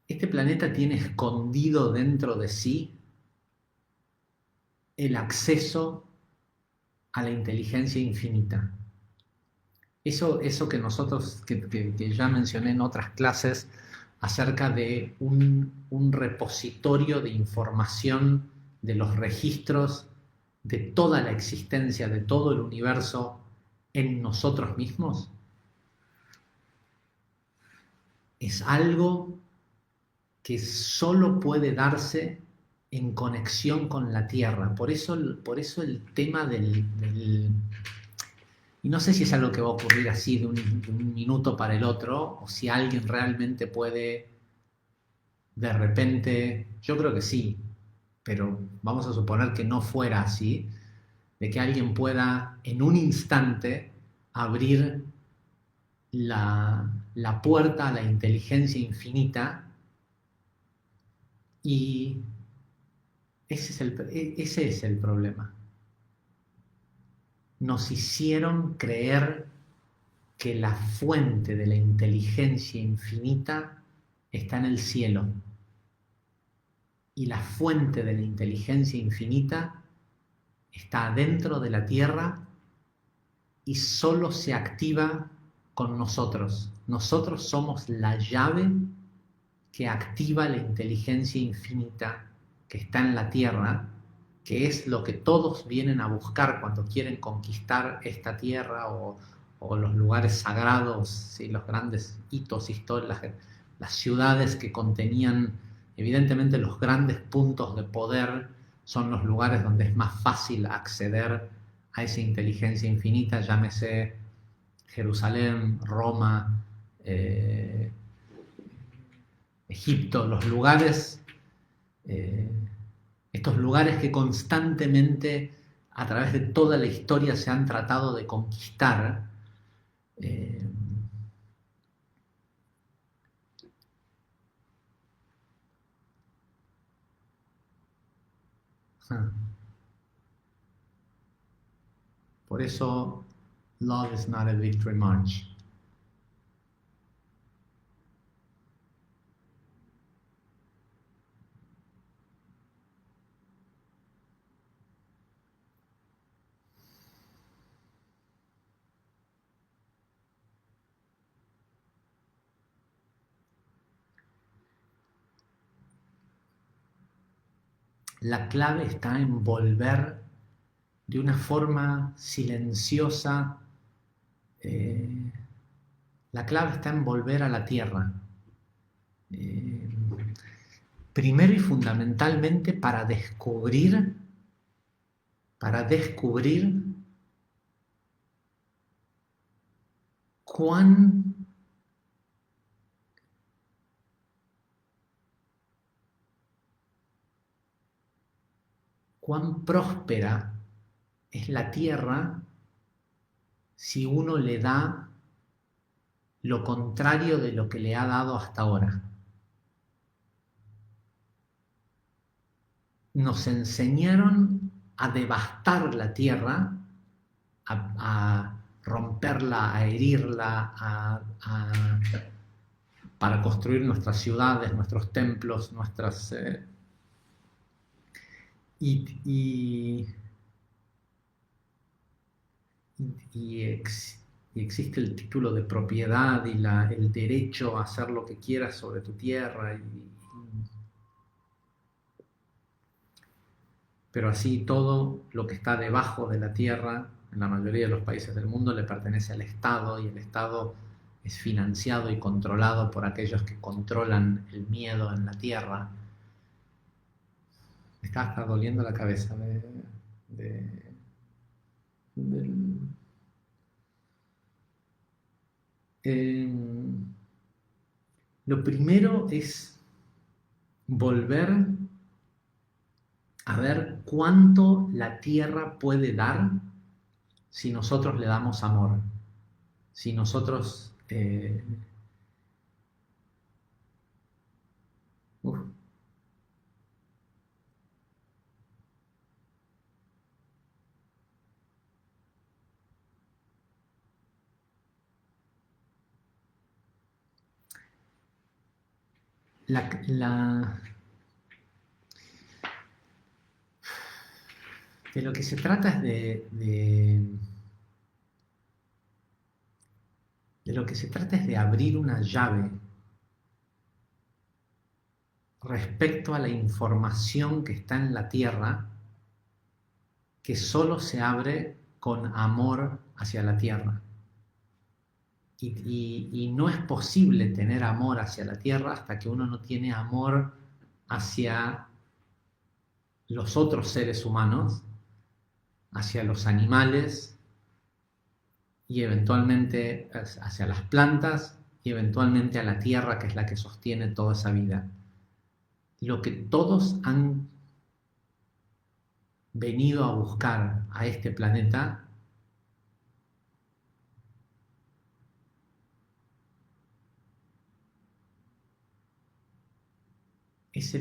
este planeta tiene escondido dentro de sí el acceso a la inteligencia infinita. Eso que nosotros, que ya mencioné en otras clases, acerca de un repositorio de información de los registros de toda la existencia, de todo el universo en nosotros mismos, es algo que solo puede darse en conexión con la Tierra. Por eso el tema y no sé si es algo que va a ocurrir así de un minuto para el otro, o si alguien realmente puede de repente, yo creo que sí, pero vamos a suponer que no fuera así, de que alguien pueda en un instante abrir la puerta a la inteligencia infinita. Y ese es el problema. Nos hicieron creer que la fuente de la inteligencia infinita está en el cielo. Y la fuente de la inteligencia infinita está dentro de la Tierra y solo se activa con nosotros. Nosotros somos la llave que activa la inteligencia infinita que está en la Tierra, que es lo que todos vienen a buscar cuando quieren conquistar esta Tierra o los lugares sagrados, ¿sí? Los grandes hitos históricos, las ciudades que contenían, evidentemente los grandes puntos de poder son los lugares donde es más fácil acceder a esa inteligencia infinita, llámese Jerusalén, Roma, Egipto, los lugares, estos lugares que constantemente a través de toda la historia se han tratado de conquistar. Por eso, love is not a victory march. La clave está en volver de una forma silenciosa. La clave está en volver a la tierra. Primero y fundamentalmente para descubrir cuán próspera es la tierra si uno le da lo contrario de lo que le ha dado hasta ahora. Nos enseñaron a devastar la tierra, a romperla, a herirla, para construir nuestras ciudades, nuestros templos, nuestras... y existe el título de propiedad y el derecho a hacer lo que quieras sobre tu tierra. Pero así todo lo que está debajo de la tierra, en la mayoría de los países del mundo, le pertenece al Estado, y el Estado es financiado y controlado por aquellos que controlan el miedo en la tierra. Me está doliendo la cabeza lo primero es volver a ver cuánto la tierra puede dar si nosotros le damos amor, si nosotros... uf, la, la- de lo que se trata es de lo que se trata es de abrir una llave respecto a la información que está en la Tierra, que solo se abre con amor hacia la Tierra. Y no es posible tener amor hacia la Tierra hasta que uno no tiene amor hacia los otros seres humanos, hacia los animales y eventualmente hacia las plantas y eventualmente a la Tierra, que es la que sostiene toda esa vida. Lo que todos han venido a buscar a este planeta es,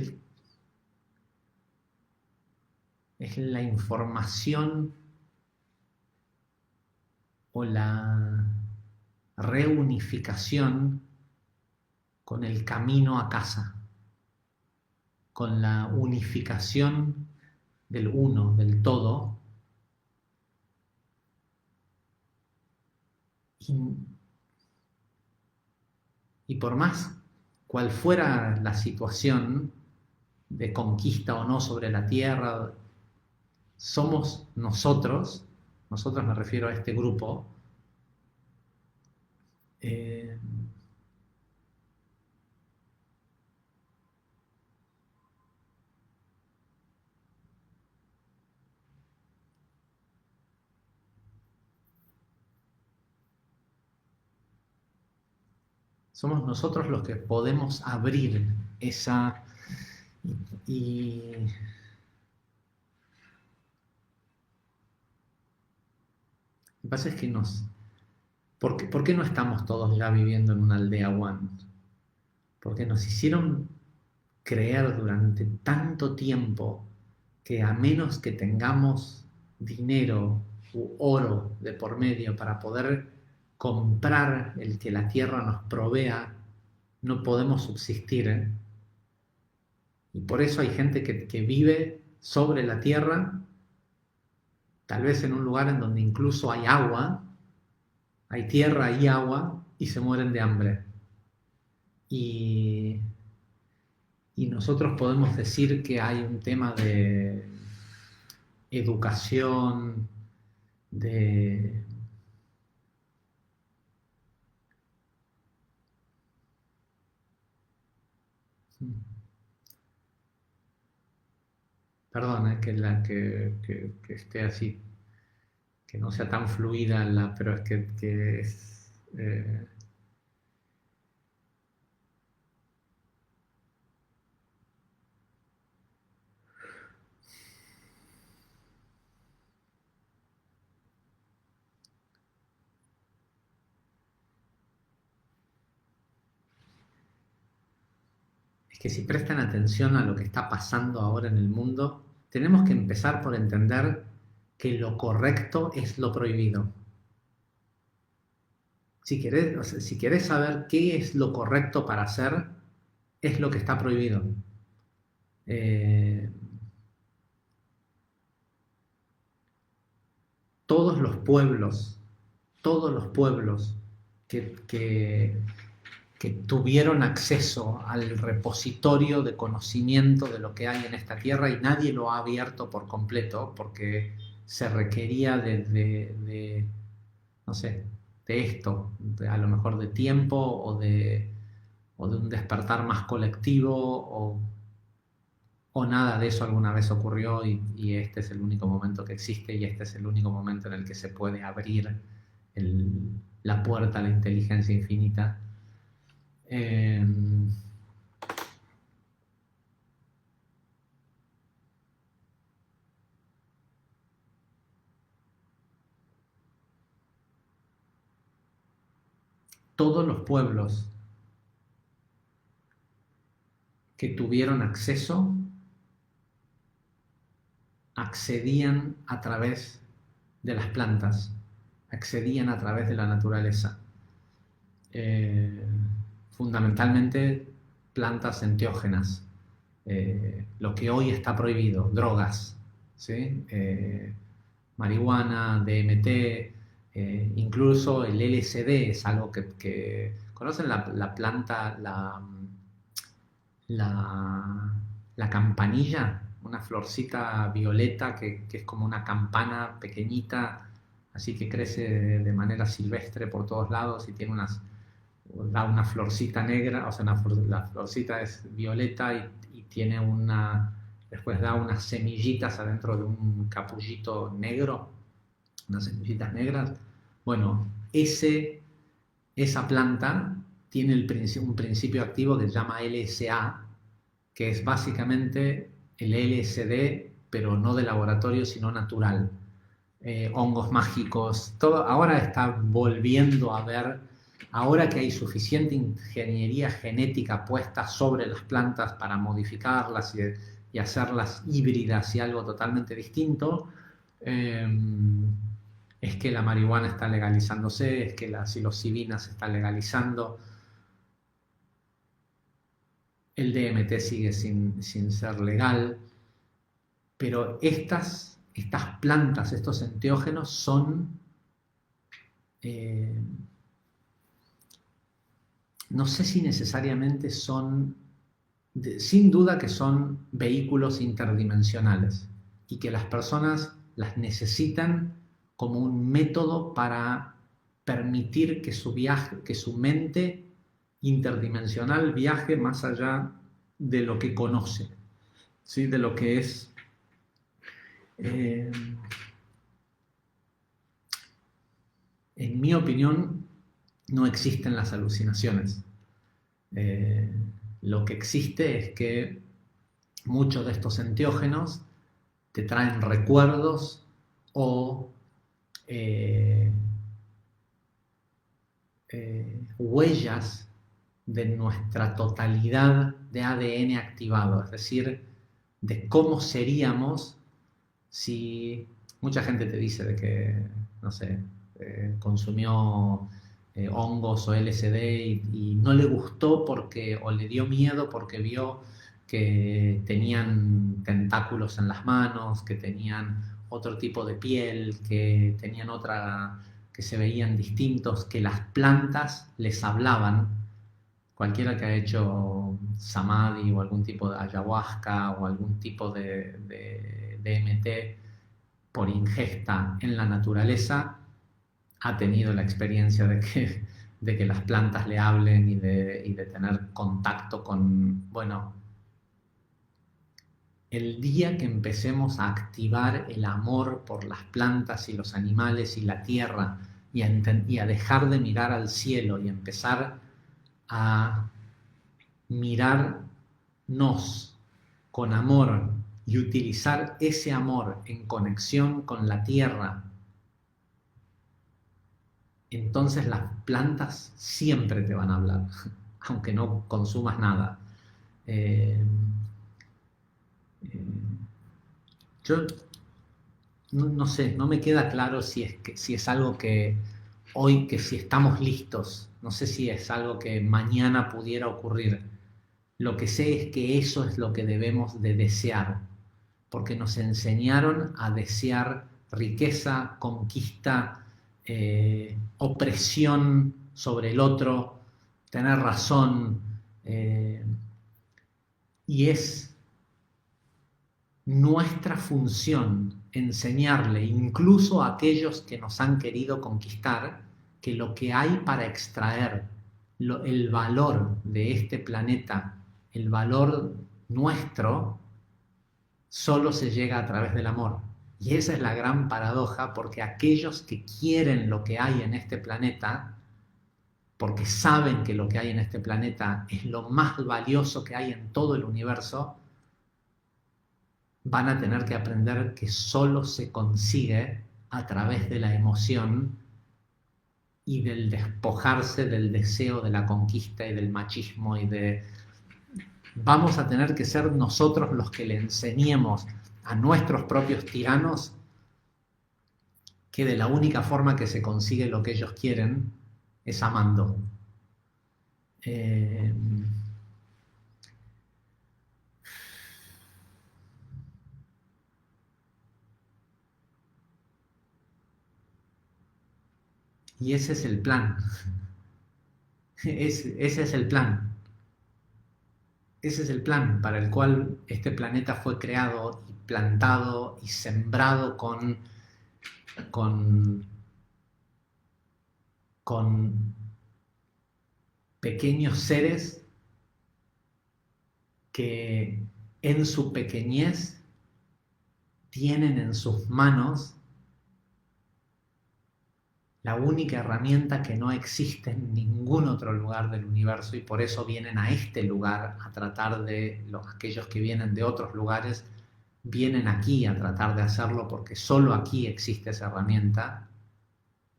es la información o la reunificación con el camino a casa, con la unificación del uno, del todo, y, y por más cual fuera la situación de conquista o no sobre la tierra, somos nosotros me refiero a este grupo, eh, somos nosotros los que podemos abrir esa... Y lo que pasa es que ¿por qué no estamos todos ya viviendo en una aldea one? Porque nos hicieron creer durante tanto tiempo que a menos que tengamos dinero u oro de por medio para poder comprar el que la tierra nos provea, no podemos subsistir, ¿eh? Y por eso hay gente que vive sobre la tierra, tal vez en un lugar en donde incluso hay agua, hay tierra y agua, y se mueren de hambre. Y, y nosotros podemos decir que hay un tema de educación, de... Perdón, que esté así, que no sea tan fluida, pero es que es, es que si prestan atención a lo que está pasando ahora en el mundo, tenemos que empezar por entender que lo correcto es lo prohibido. Si querés, o sea, si querés saber qué es lo correcto para hacer, es lo que está prohibido. Eh, todos los pueblos, todos los pueblos que tuvieron acceso al repositorio de conocimiento de lo que hay en esta tierra y nadie lo ha abierto por completo porque se requería no sé, de esto, a lo mejor de tiempo o de un despertar más colectivo o nada de eso alguna vez ocurrió y este es el único momento que existe y este es el único momento en el que se puede abrir la puerta a la inteligencia infinita. Eh, todos los pueblos que tuvieron acceso accedían a través de las plantas, accedían a través de la naturaleza. Fundamentalmente plantas enteógenas, lo que hoy está prohibido, drogas, ¿sí? Marihuana, DMT, incluso el LSD es algo que ¿conocen la planta, la campanilla? Una florcita violeta que es como una campana pequeñita, así que crece de manera silvestre por todos lados y tiene da una florcita negra, o sea, la florcita es violeta y tiene después da unas semillitas adentro de un capullito negro, unas semillitas negras. Bueno, esa planta tiene un principio activo que se llama LSA, que es básicamente el LSD, pero no de laboratorio, sino natural. Hongos mágicos, todo. Ahora está volviendo a ver, ahora que hay suficiente ingeniería genética puesta sobre las plantas para modificarlas y hacerlas híbridas y algo totalmente distinto, es que la marihuana está legalizándose, es que la psilocibina se está legalizando. El DMT sigue sin ser legal, pero estas plantas, estos enteógenos son, no sé si necesariamente son, sin duda que son vehículos interdimensionales y que las personas las necesitan como un método para permitir que su mente interdimensional viaje más allá de lo que conoce, ¿sí? De lo que es. En mi opinión, no existen las alucinaciones. Lo que existe es que muchos de estos enteógenos te traen recuerdos o huellas de nuestra totalidad de ADN activado, es decir, de cómo seríamos si mucha gente te dice de que, no sé, consumió hongos o LSD y no le gustó o le dio miedo porque vio que tenían tentáculos en las manos, que tenían otro tipo de piel, que tenían que se veían distintos, que las plantas les hablaban. Cualquiera que ha hecho samadhi o algún tipo de ayahuasca o algún tipo de DMT por ingesta en la naturaleza ha tenido la experiencia de que las plantas le hablen y de tener contacto con, bueno, el día que empecemos a activar el amor por las plantas y los animales y la tierra y a dejar de mirar al cielo y empezar a mirarnos con amor y utilizar ese amor en conexión con la tierra, entonces las plantas siempre te van a hablar, aunque no consumas nada. Yo no sé, no me queda claro si es algo que hoy, que si estamos listos, no sé si es algo que mañana pudiera ocurrir. Lo que sé es que eso es lo que debemos de desear, porque nos enseñaron a desear riqueza, conquista, opresión sobre el otro, tener razón, y es nuestra función enseñarle incluso a aquellos que nos han querido conquistar que lo que hay para extraer el valor de este planeta, el valor nuestro, solo se llega a través del amor. Y esa es la gran paradoja, porque aquellos que quieren lo que hay en este planeta, porque saben que lo que hay en este planeta es lo más valioso que hay en todo el universo, van a tener que aprender que solo se consigue a través de la emoción y del despojarse del deseo de la conquista y del machismo y de vamos a tener que ser nosotros los que le enseñemos a nuestros propios tiranos que de la única forma que se consigue lo que ellos quieren es amando. Eh, y ese es el plan. Ese es el plan. Ese es el plan para el cual este planeta fue creado y plantado y sembrado con, con pequeños seres que en su pequeñez tienen en sus manos la única herramienta que no existe en ningún otro lugar del universo y por eso vienen a este lugar a tratar de, aquellos que vienen de otros lugares, vienen aquí a tratar de hacerlo porque solo aquí existe esa herramienta.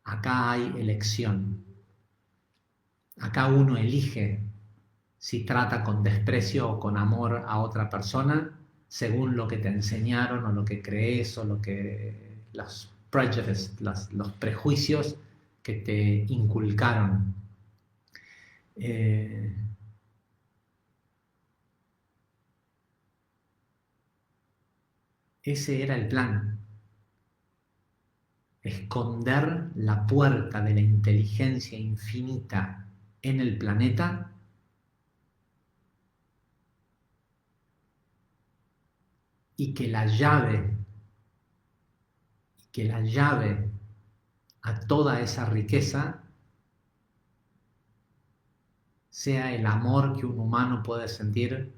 Acá hay elección. Acá uno elige si trata con desprecio o con amor a otra persona según lo que te enseñaron o lo que crees o lo que los prejudices, los prejuicios que te inculcaron. Ese era el plan. Esconder la puerta de la inteligencia infinita en el planeta y que la llave a toda esa riqueza sea el amor que un humano puede sentir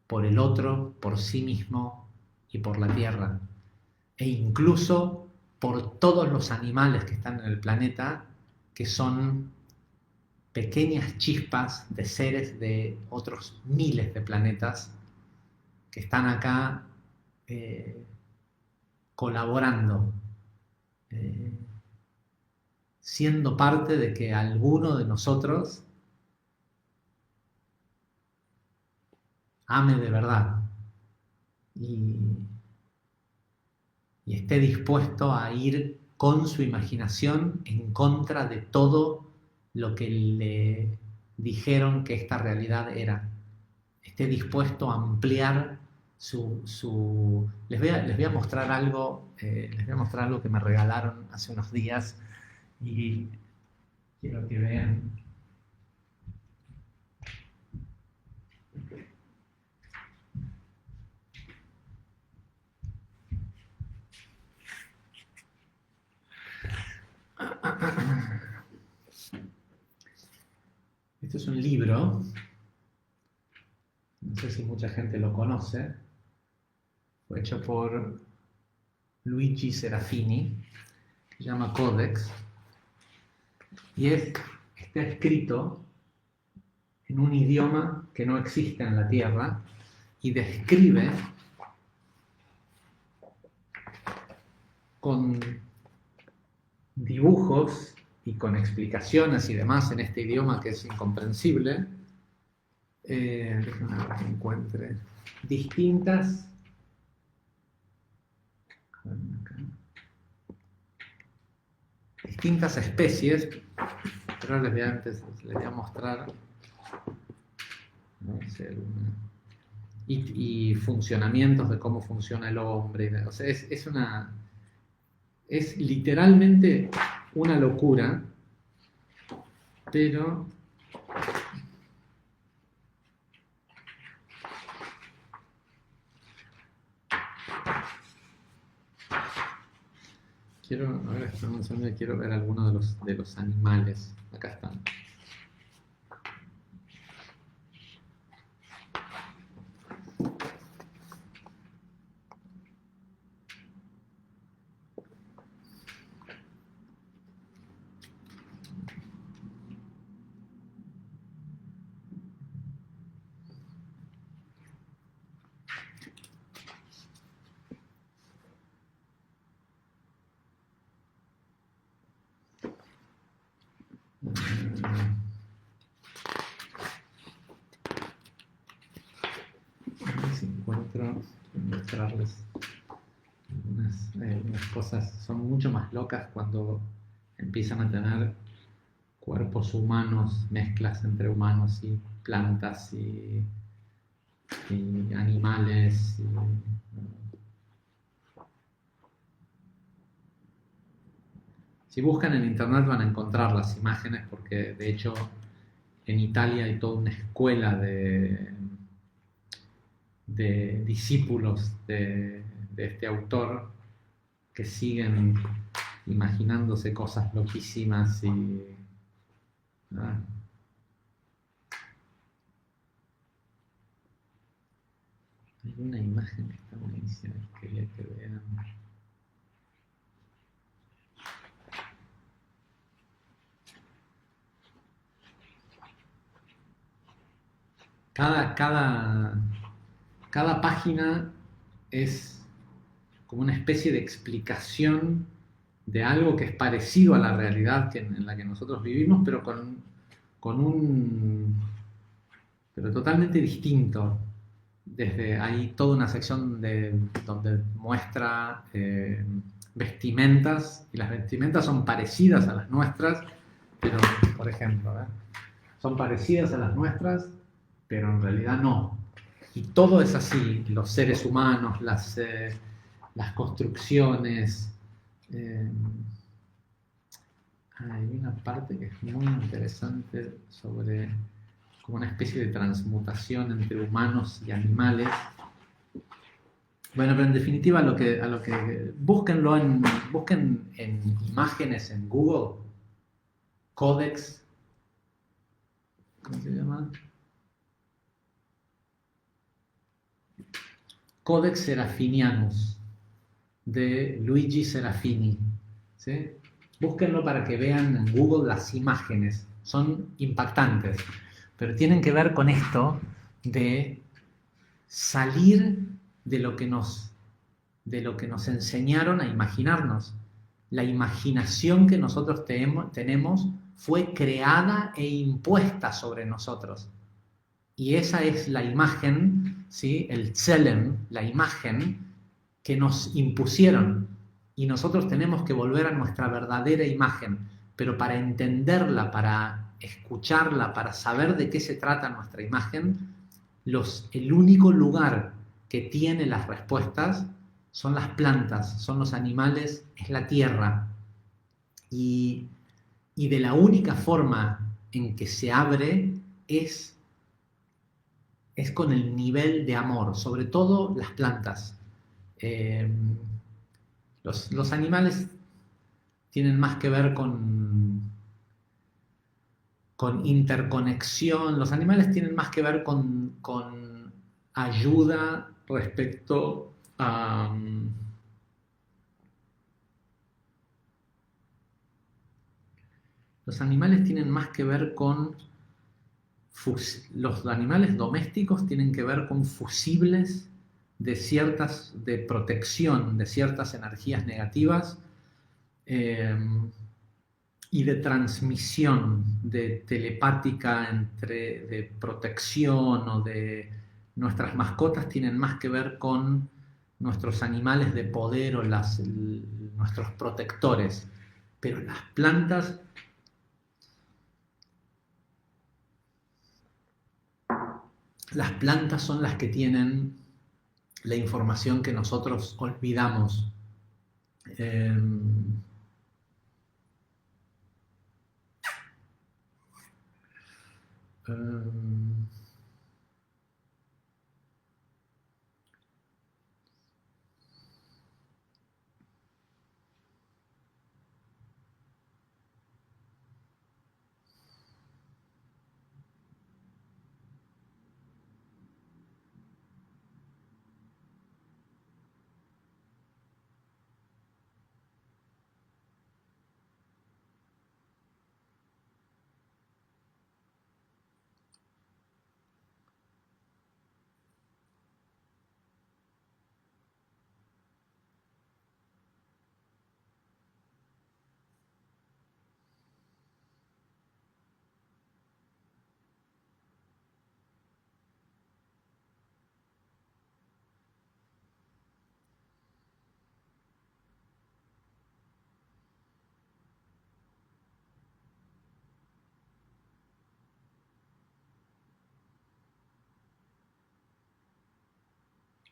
por el otro, por sí mismo y por la tierra, e incluso por todos los animales que están en el planeta, que son pequeñas chispas de seres de otros miles de planetas que están acá colaborando, eh, siendo parte de que alguno de nosotros ame de verdad y, y esté dispuesto a ir con su imaginación en contra de todo lo que le dijeron que esta realidad era. Esté dispuesto a ampliar su. Les voy a mostrar algo, que me regalaron hace unos días y quiero que vean. Este es un libro, no sé si mucha gente lo conoce, fue hecho por Luigi Serafini, se llama Codex, y está escrito en un idioma que no existe en la Tierra y describe con dibujos y con explicaciones y demás en este idioma que es incomprensible, déjenme ver que encuentre distintas especies, pero antes les voy a mostrar y funcionamientos de cómo funciona el hombre. O sea, es literalmente una locura, pero quiero ver algunos de los animales. Acá están. mostrarles unas cosas. Son mucho más locas cuando empiezan a tener cuerpos humanos, mezclas entre humanos y plantas y animales. Si buscan en internet van a encontrar las imágenes, porque de hecho en Italia hay toda una escuela de discípulos de este autor que siguen imaginándose cosas loquísimas y... ¿verdad? Hay una imagen que está buenísima que quería que vean. Cada página es como una especie de explicación de algo que es parecido a la realidad en la que nosotros vivimos, pero pero totalmente distinto. Desde ahí toda una sección donde muestra vestimentas, y las vestimentas son parecidas a las nuestras, pero, por ejemplo, son parecidas a las nuestras, pero en realidad no. Y todo es así, los seres humanos, las construcciones. eh, Hay una parte que es muy interesante sobre como una especie de transmutación entre humanos y animales. Bueno, pero en definitiva a lo que busquen en imágenes en Google, Codex, ¿cómo se llama? Codex Serafinianus, de Luigi Serafini. ¿Sí? Búsquenlo para que vean en Google las imágenes. Son impactantes, pero tienen que ver con esto de salir de lo que nos enseñaron a imaginarnos. La imaginación que nosotros tenemos fue creada e impuesta sobre nosotros. Y esa es la imagen, ¿sí? El Tselem, la imagen que nos impusieron. Y nosotros tenemos que volver a nuestra verdadera imagen. Pero para entenderla, para escucharla, para saber de qué se trata nuestra imagen, el único lugar que tiene las respuestas son las plantas, son los animales, es la tierra. Y, y de la única forma en que se abre es con el nivel de amor, sobre todo las plantas. Eh, los animales tienen más que ver con interconexión, los animales tienen más que ver con ayuda respecto a... Los animales tienen más que ver con... Los animales domésticos tienen que ver con fusibles de protección de ciertas energías negativas eh, y de transmisión de telepática de protección o de nuestras mascotas tienen más que ver con nuestros animales de poder o nuestros protectores, pero las plantas son las que tienen la información que nosotros olvidamos. Eh, eh,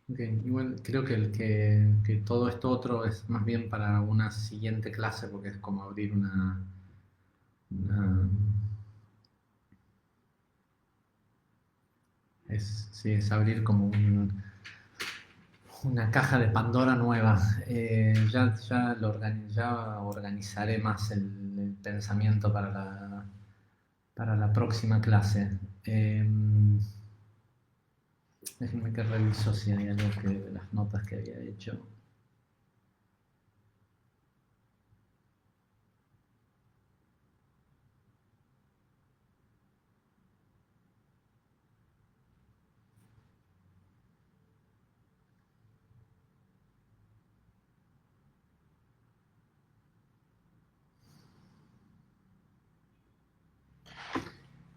Ok, igual creo que todo esto otro es más bien para una siguiente clase, porque es como abrir una- sí, es abrir como una caja de Pandora nueva. Ya organizaré más el pensamiento para la próxima clase. Déjenme que reviso si hay algo de las notas que había hecho.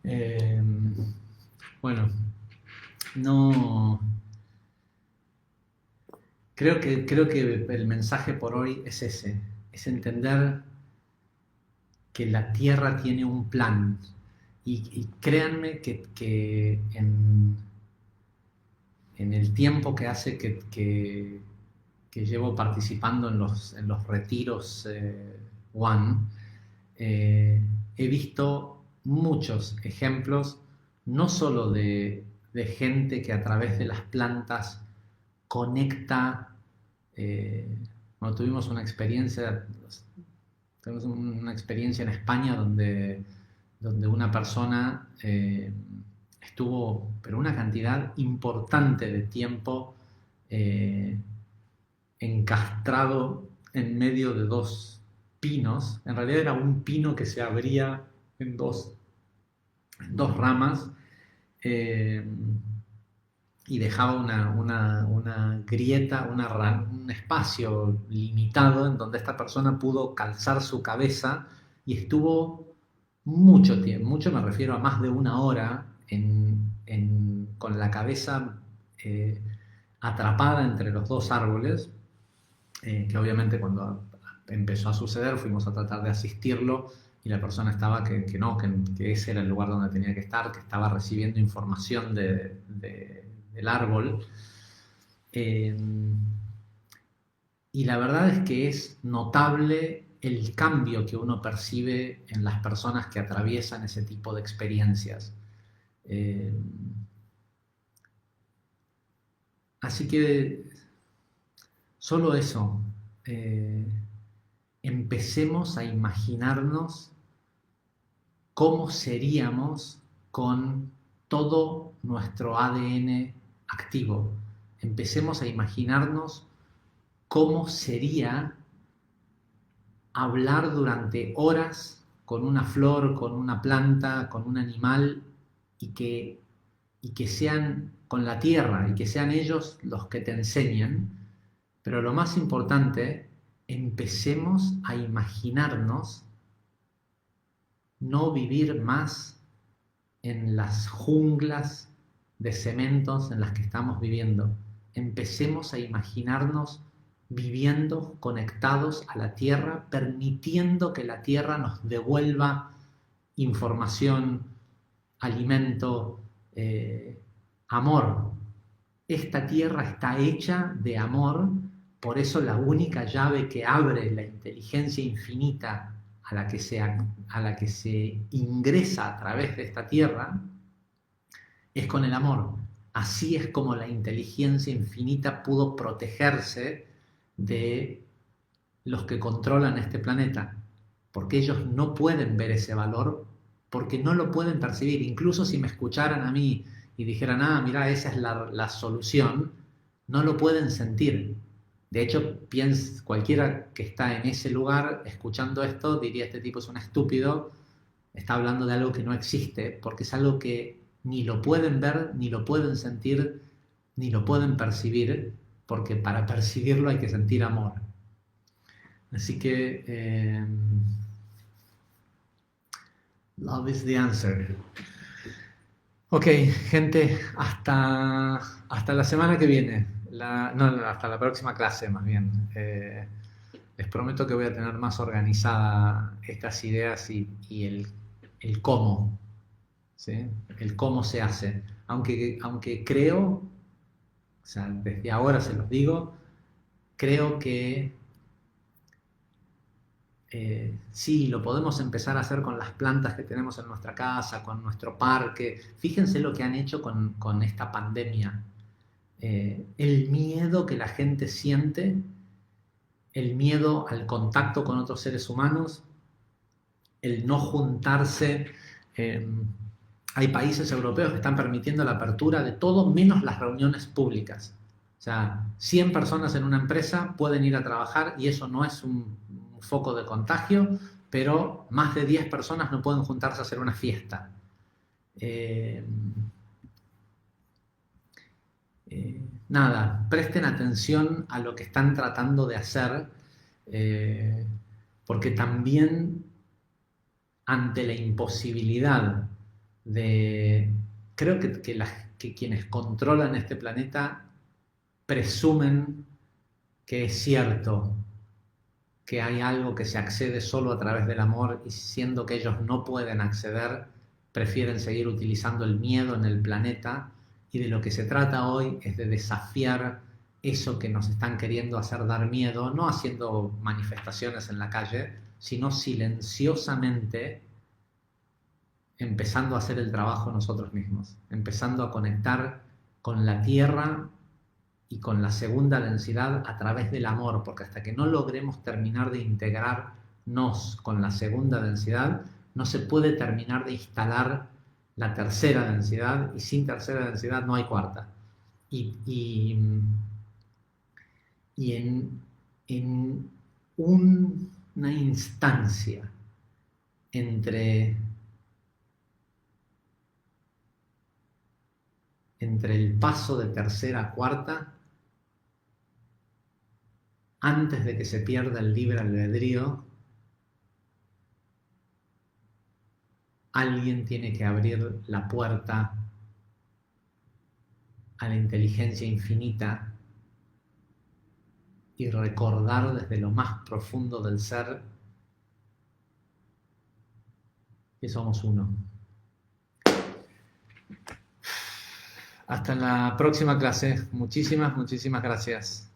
Eh, bueno, no. Creo que el mensaje por hoy es ese, es entender que la Tierra tiene un plan. Y créanme que en el tiempo que hace que llevo participando en los retiros One, eh, he visto muchos ejemplos, no solo de gente que a través de las plantas conecta. Bueno, tuvimos una experiencia en España donde una persona estuvo, pero una cantidad importante de tiempo eh, encastrado en medio de dos pinos. En realidad era un pino que se abría en dos ramas, eh, y dejaba una grieta, un espacio limitado en donde esta persona pudo calzar su cabeza y estuvo mucho tiempo, mucho me refiero a más de una hora, con la cabeza eh, atrapada entre los dos árboles, que obviamente cuando empezó a suceder fuimos a tratar de asistirlo y la persona estaba que no, que ese era el lugar donde tenía que estar, que estaba recibiendo información del árbol. Eh, y la verdad es que es notable el cambio que uno percibe en las personas que atraviesan ese tipo de experiencias. Eh, Así que solo eso. eh, Empecemos a imaginarnos cómo seríamos con todo nuestro ADN activo. Empecemos a imaginarnos cómo sería hablar durante horas con una flor, con una planta, con un animal y que sean con la tierra y que sean ellos los que te enseñen. Pero lo más importante, empecemos a imaginarnos no vivir más en las junglas de cementos en las que estamos viviendo. Empecemos a imaginarnos viviendo conectados a la tierra, permitiendo que la tierra nos devuelva información, alimento, amor. Esta tierra está hecha de amor, por eso la única llave que abre la inteligencia infinita a la que se ingresa a través de esta tierra es con el amor. Así es como la inteligencia infinita pudo protegerse de los que controlan este planeta, porque ellos no pueden ver ese valor, porque no lo pueden percibir. Incluso si me escucharan a mí y dijeran, ah, mira, esa es la solución, no lo pueden sentir. De hecho, cualquiera que está en ese lugar escuchando esto diría, este tipo es un estúpido, está hablando de algo que no existe, porque es algo que ni lo pueden ver, ni lo pueden sentir, ni lo pueden percibir, porque para percibirlo hay que sentir amor. Así que love is the answer. Ok, gente, hasta la semana que viene. No, hasta la próxima clase, más bien. Les prometo que voy a tener más organizada estas ideas y el cómo, ¿sí? El cómo se hace. Aunque creo sea, desde ahora se los digo, creo que sí, lo podemos empezar a hacer con las plantas que tenemos en nuestra casa, con nuestro parque. Fíjense lo que han hecho con esta pandemia. El miedo que la gente siente, el miedo al contacto con otros seres humanos, el no juntarse. eh, Hay países europeos que están permitiendo la apertura de todo menos las reuniones públicas. O sea, 100 personas en una empresa pueden ir a trabajar y eso no es un foco de contagio, pero más de 10 personas no pueden juntarse a hacer una fiesta. Nada, presten atención a lo que están tratando de hacer, porque también ante la imposibilidad de... Creo que quienes controlan este planeta presumen que es cierto que hay algo que se accede solo a través del amor y siendo que ellos no pueden acceder, prefieren seguir utilizando el miedo en el planeta y de lo que se trata hoy es de desafiar eso que nos están queriendo hacer dar miedo, no haciendo manifestaciones en la calle, sino silenciosamente empezando a hacer el trabajo nosotros mismos, empezando a conectar con la tierra y con la segunda densidad a través del amor, porque hasta que no logremos terminar de integrarnos con la segunda densidad, no se puede terminar de instalar la tercera densidad, y sin tercera densidad no hay cuarta. Y en una instancia entre el paso de tercera a cuarta, antes de que se pierda el libre albedrío, alguien tiene que abrir la puerta a la inteligencia infinita y recordar desde lo más profundo del ser que somos uno. Hasta la próxima clase. Muchísimas gracias.